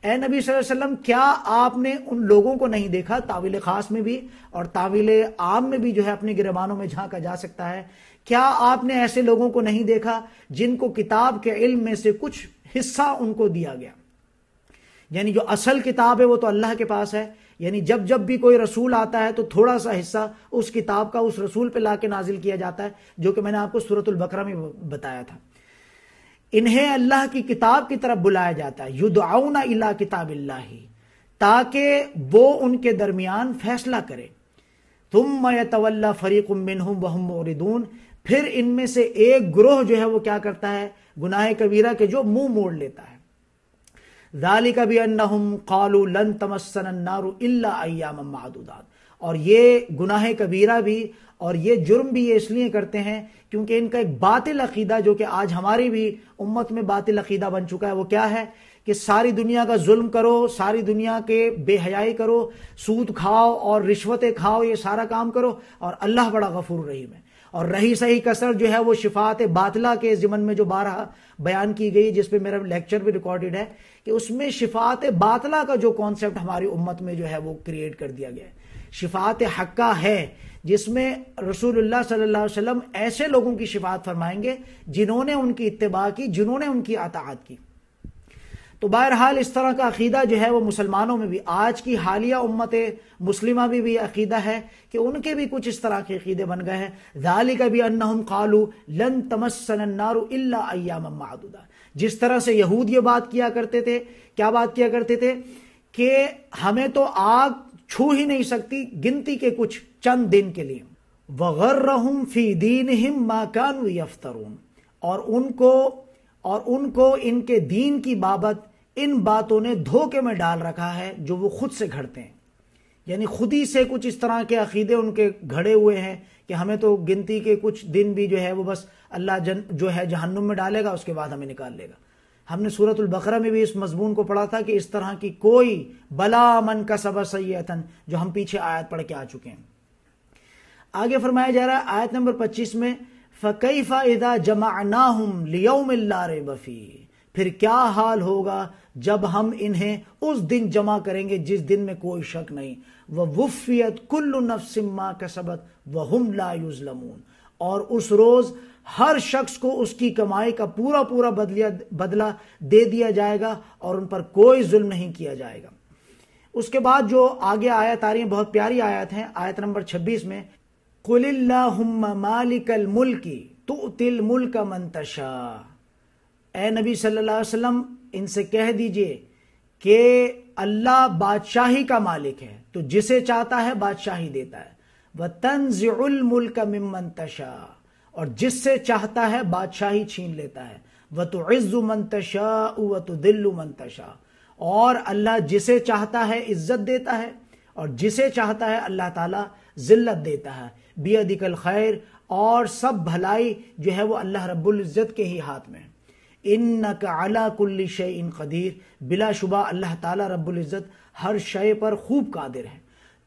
اے نبی صلی اللہ علیہ وسلم کیا آپ نے ان لوگوں کو نہیں دیکھا, تعویل خاص میں بھی اور تعویل عام میں بھی جو ہے اپنے گریبانوں میں جھانکا جا سکتا ہے, کیا آپ نے ایسے لوگوں کو نہیں دیکھا جن کو کتاب کے علم میں سے کچھ حصہ ان کو دیا گیا. یعنی جو اصل کتاب ہے وہ تو اللہ کے پاس ہے, یعنی جب بھی کوئی رسول آتا ہے تو تھوڑا سا حصہ اس کتاب کا اس رسول پہ لا کے نازل کیا جاتا ہے, جو کہ میں نے آپ کو سورۃ البقرہ میں بتایا تھا. انہیں اللہ کی کتاب کی طرف بلایا جاتا ہے, یدعون الی کتاب اللہ, تاکہ وہ ان کے درمیان فیصلہ کرے. ثم یتولی فریق منہم وہم معرضون. پھر ان میں سے ایک گروہ جو ہے وہ کیا کرتا ہے, گناہ کبیرہ کے جو منہ موڑ لیتا ہے. ذالک بانہم قالوا لن تمسنا النار الا ایاما معدودات. اور یہ گناہ کبیرہ بھی اور یہ جرم بھی یہ اس لیے کرتے ہیں کیونکہ ان کا ایک باطل عقیدہ, جو کہ آج ہماری بھی امت میں باطل عقیدہ بن چکا ہے, وہ کیا ہے کہ ساری دنیا کا ظلم کرو, ساری دنیا کے بے حیائی کرو, سود کھاؤ اور رشوتیں کھاؤ, یہ سارا کام کرو, اور اللہ بڑا غفور رحیم ہے. اور رہی صحیح کثر جو ہے وہ شفاعت باطلہ کے ضمن میں جو بارہا بیان کی گئی, جس پہ میرا لیکچر بھی ریکارڈڈ ہے, کہ اس میں شفاعت باطلہ کا جو کانسیپٹ ہماری امت میں جو ہے وہ کریٹ کر دیا گیا ہے. شفاعت حقہ ہے جس میں رسول اللہ صلی اللہ علیہ وسلم ایسے لوگوں کی شفاعت فرمائیں گے جنہوں نے ان کی اتباع کی, جنہوں نے ان کی اطاعت کی. تو بہرحال اس طرح کا عقیدہ جو ہے وہ مسلمانوں میں بھی, آج کی حالیہ امت مسلمہ بھی عقیدہ ہے کہ ان کے بھی کچھ اس طرح کے عقیدے بن گئے ہیں. ذالک بانہم قالوا لن تمسنا النار الا ایاما معدودہ. جس طرح سے یہود یہ بات کیا کرتے تھے, کیا بات کیا کرتے تھے کہ ہمیں تو آگ چھو ہی نہیں سکتی گنتی کے کچھ چند دن کے لیے. وغرہم فی دینہم ما کانوا یفترون. اور ان کو ان کے دین کی بابت ان باتوں نے دھوکے میں ڈال رکھا ہے جو وہ خود سے گھڑتے ہیں، یعنی خود ہی سے کچھ اس طرح کے عقیدے ان کے گھڑے ہوئے ہیں کہ ہمیں تو گنتی کے کچھ دن بھی جو ہے وہ بس اللہ جو ہے جہنم میں ڈالے گا، اس کے بعد ہمیں نکال لے گا۔ ہم نے سورۃ البقرہ میں بھی اس مضمون کو پڑھا تھا کہ اس طرح کی کوئی بلا من کسب سیئۃ، جو ہم پیچھے آیت پڑھ کے آ چکے ہیں۔ آگے فرمایا جا رہا ہے آیت نمبر 25 میں فَكَيْفَ إِذَا جَمَعْنَاهُمْ لِيَوْمٍ لَا رَيْبَ فِيهِ، پھر کیا حال ہوگا جب ہم انہیں اس دن جمع کریں گے جس دن میں کوئی شک نہیں، وَوُفِّيَتْ كُلُّ نَفْسٍ مَا كَسَبَتْ وَهُمْ لَا يُظْلَمُونَ، اور اس روز ہر شخص کو اس کی کمائی کا پورا پورا بدلہ دے دیا جائے گا اور ان پر کوئی ظلم نہیں کیا جائے گا۔ اس کے بعد جو آگے آیت آ رہی ہیں بہت پیاری آیت ہیں، آیت نمبر 26 میں قُلِ اللَّهُمَّ مَالِكَ الْمُلْكِ تُؤْتِي الْمُلْكَ مَن تَشَاءُ، اے نبی صلی اللہ علیہ وسلم ان سے کہہ دیجئے کہ اللہ بادشاہی کا مالک ہے، تو جسے چاہتا ہے بادشاہی دیتا ہے، وَتَنزِعُ الْمُلْكَ مِمَّن تَشَاءُ، اور جس سے چاہتا ہے بادشاہی چھین لیتا ہے، وَتُعِزُّ مَن تَشَاءُ وَتُذِلُّ مَن تَشَاءُ، اور اللہ جسے چاہتا ہے عزت دیتا ہے اور جسے چاہتا ہے اللہ تعالیٰ ذلت دیتا ہے، بِیَدِکَ الْخَیْرُ، اور سب بھلائی جو ہے وہ اللہ رب العزت کے ہی ہاتھ میں ہے، اِنَّکَ عَلَى كُلِّ شَيْءٍ قَدِيرٌ، بلا شبہ اللہ تعالیٰ رب العزت ہر شے پر خوب قادر ہے،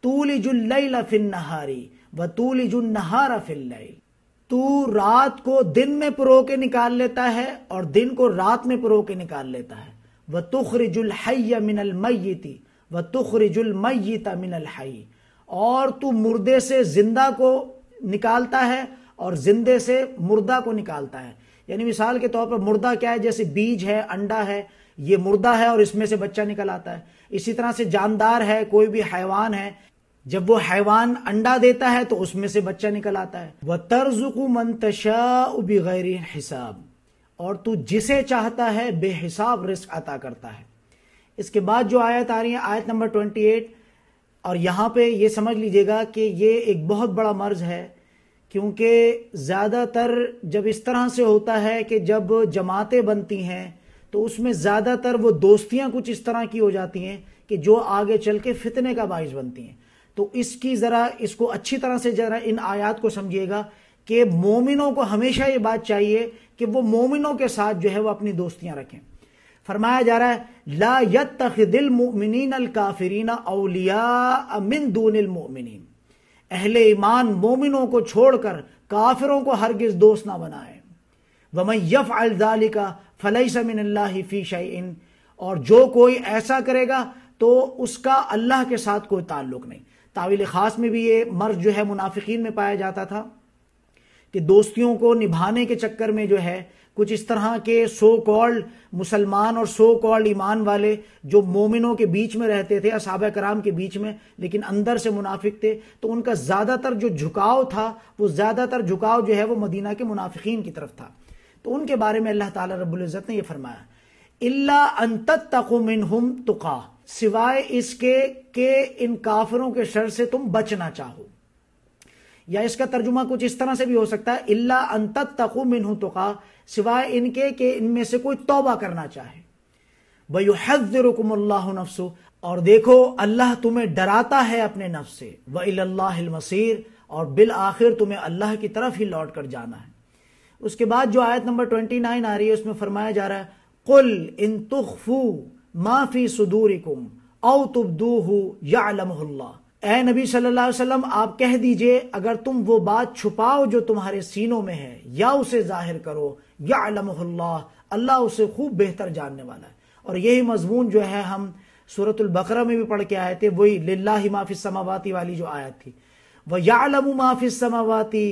تُولِجُ اللَّيْلَ فِي النَّهَارِ وَتُولِجُ النَّهَارَ فِي اللَّيْلِ، تو رات کو دن میں پرو کے نکال لیتا ہے اور دن کو رات میں پرو کے نکال لیتا ہے، وَتُخْرِجُ الْحَيَّ مِنَ الْمَيِّتِ وَتُخْرِجُ الْمَيِّتَ مِنَ الْحَيِّ، اور تو مردے سے زندہ کو نکالتا ہے اور زندے سے مردہ کو نکالتا ہے، یعنی مثال کے طور پر مردہ کیا ہے، جیسے بیج ہے، انڈا ہے، یہ مردہ ہے اور اس میں سے بچہ نکل آتا ہے، اسی طرح سے جاندار ہے، کوئی بھی حیوان ہے، جب وہ حیوان انڈا دیتا ہے تو اس میں سے بچہ نکل آتا ہے، وَتَرْزُقُ مَن تَشَاءُ بِغَيْرِ حِسَاب، اور تو جسے چاہتا ہے بے حساب رزق عطا کرتا ہے۔ اس کے بعد جو آیت آ رہی ہے آیت نمبر 28، اور یہاں پہ یہ سمجھ لیجئے گا کہ یہ ایک بہت بڑا مرض ہے، کیونکہ زیادہ تر جب اس طرح سے ہوتا ہے کہ جب جماعتیں بنتی ہیں تو اس میں زیادہ تر وہ دوستیاں کچھ اس طرح کی ہو جاتی ہیں کہ جو آگے چل کے فتنے کا باعث بنتی ہیں۔ تو اس کو اچھی طرح سے ذرا ان آیات کو سمجھیے گا کہ مومنوں کو ہمیشہ یہ بات چاہیے کہ وہ مومنوں کے ساتھ جو ہے وہ اپنی دوستیاں رکھیں۔ فرمایا جا رہا ہے لا يتخذ المؤمنین الکافرین اولیاء من دون المؤمنین، اہل ایمان مومنوں کو چھوڑ کر کافروں کو ہرگز دوست نہ بنائے، ومن يفعل ذلك فليس من اللہ فی شیء، اور جو کوئی ایسا کرے گا تو اس کا اللہ کے ساتھ کوئی تعلق نہیں۔ تعویل خاص میں بھی یہ مرض جو ہے منافقین میں پایا جاتا تھا کہ دوستیوں کو نبھانے کے چکر میں جو ہے کچھ اس طرح کے سو کالڈ مسلمان اور سو کالڈ ایمان والے جو مومنوں کے بیچ میں رہتے تھے، اصحابہ کرام کے بیچ میں، لیکن اندر سے منافق تھے، تو ان کا زیادہ تر جو جھکاؤ تھا وہ زیادہ تر جھکاؤ جو ہے وہ مدینہ کے منافقین کی طرف تھا۔ تو ان کے بارے میں اللہ تعالیٰ رب العزت نے یہ فرمایا الا ان تتقوا منہم تقا، سوائے اس کے کہ ان کافروں کے شر سے تم بچنا چاہو، یا اس کا ترجمہ کچھ اس طرح سے بھی ہو سکتا ہے الا ان تتقوا منہ تقا، سوائے ان کے کہ ان میں سے کوئی توبہ کرنا چاہے، وَيُحَذِّرُكُمُ اللَّهُ نَفْسُ، اور دیکھو اللہ تمہیں ڈراتا ہے اپنے نفس سے، وَإِلَى اللَّهِ الْمَصِيرُ، اور بالآخر تمہیں اللہ کی طرف ہی لوٹ کر جانا ہے۔ اس کے بعد جو آیت نمبر 29 آ رہی ہے اس میں فرمایا جا رہا ہے قُلْ إِن تُخْفُوا مَا فِي صُدُورِكُمْ أَوْ تُبْدُوهُ يَعْلَمُهُ اللَّهُ، اے نبی صلی اللہ علیہ وسلم آپ کہہ دیجئے اگر تم وہ بات چھپاؤ جو تمہارے سینوں میں ہے یا اسے ظاہر کرو، يَعْلَمُهُ اللَّهُ، اللہ اسے خوب بہتر جاننے والا ہے۔ اور یہی مضمون جو ہے ہم سورۃ البقرہ میں بھی پڑھ کے آئے تھے، وہی للہ ما فی السماوات والی جو آیت تھی، وَيَعْلَمُ مَا فِي السَّمَاوَاتِ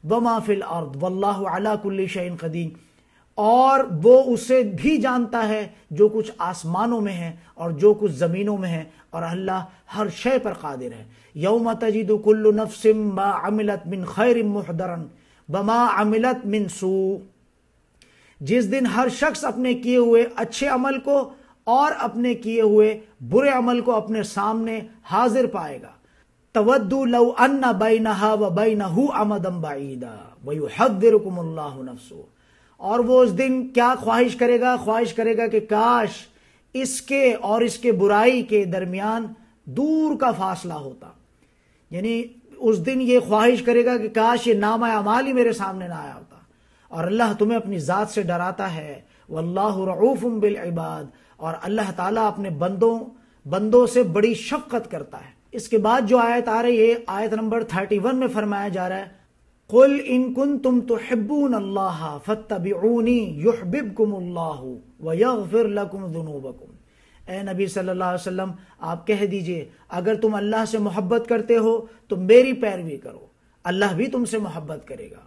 وَمَا فِي الْأَرْضِ وَاللَّهُ عَلَى كُلِّ شَيْءٍ قَدِيرٌ، اور وہ اسے بھی جانتا ہے جو کچھ آسمانوں میں ہے اور جو کچھ زمینوں میں ہے، اور اللہ ہر شے پر قادر ہے۔ یوم تجد کل نفس ما عملت من خیر محضرا بما عملت من سوء، جس دن ہر شخص اپنے کیے ہوئے اچھے عمل کو اور اپنے کیے ہوئے برے عمل کو اپنے سامنے حاضر پائے گا۔ تود لو ان بینہا و بینہ امدا بعیدا ویحذرکم اللہ نفسہ، اور وہ اس دن کیا خواہش کرے گا کہ کاش اس کے اور اس کے برائی کے درمیان دور کا فاصلہ ہوتا، یعنی اس دن یہ خواہش کرے گا کہ کاش یہ نامہ اعمال ہی میرے سامنے نہ آیا ہوتا۔ اور اللہ تمہیں اپنی ذات سے ڈراتا ہے، واللہ رعوف بالعباد، اور اللہ تعالیٰ اپنے بندوں سے بڑی شفقت کرتا ہے۔ اس کے بعد جو آیت آ رہی ہے، آیت نمبر 31 میں فرمایا جا رہا ہے قُلْ إِن كُنتُمْ تُحِبُّونَ اللَّهَ فَاتَّبِعُونِي يُحْبِبْكُمُ اللَّهُ وَيَغْفِرْ لَكُمْ ذُنُوبَكُمْ۔ اے نبی صلی اللہ علیہ وسلم آپ کہہ دیجئے اگر تم اللہ سے محبت کرتے ہو تو میری پیروی کرو، اللہ بھی تم سے محبت کرے گا۔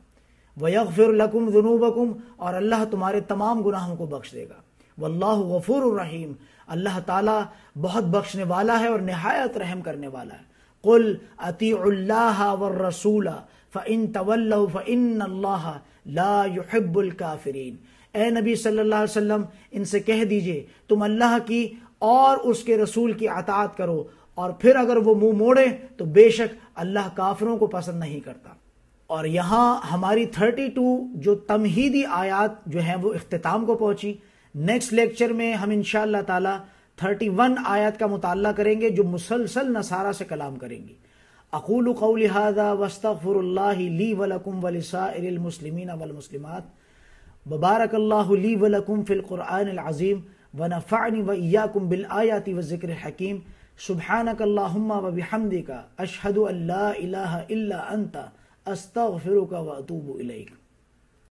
وَيَغْفِرْ لَكُمْ ذُنُوبَكُمْ، اور اللہ تمہارے تمام گناہوں کو بخش دے گا۔ واللہ غفور الرحیم، اللہ تعالیٰ بہت بخشنے والا ہے اور نہایت رحم کرنے والا ہے۔ قُلْ أَطِيعُوا اللَّهَ وَالرَّسُولَ فَإِن تَوَلَّوْا فَإِنَّ اللَّهَ لَا يُحِبُّ الْكَافِرِينَ۔ اے نبی صلی اللہ علیہ وسلم ان سے کہہ دیجئے تم اللہ کی اور اس کے رسول کی اطاعت کرو، اور پھر اگر وہ منہ موڑے تو بے شک اللہ کافروں کو پسند نہیں کرتا۔ اور یہاں ہماری 32 جو تمہیدی آیات جو ہیں وہ اختتام کو پہنچی۔ نیکسٹ لیکچر میں ہم انشاءاللہ تعالی 31 آیات کا مطالعہ کریں گے جو مسلسل نصارہ سے کلام کریں گی۔ اقول قولی ھذا واستغفر اللہ لی ولکم ولسائر المسلمین والمسلمات، وبارک اللہ لی ولکم فی القرآن العظیم، ونفعنی وإیاکم بالآیات والذکر الحکیم۔ سبحانک اللہم وبحمدک، اشہد ان لا الہ الا انت، استغفرک واتوب الیک۔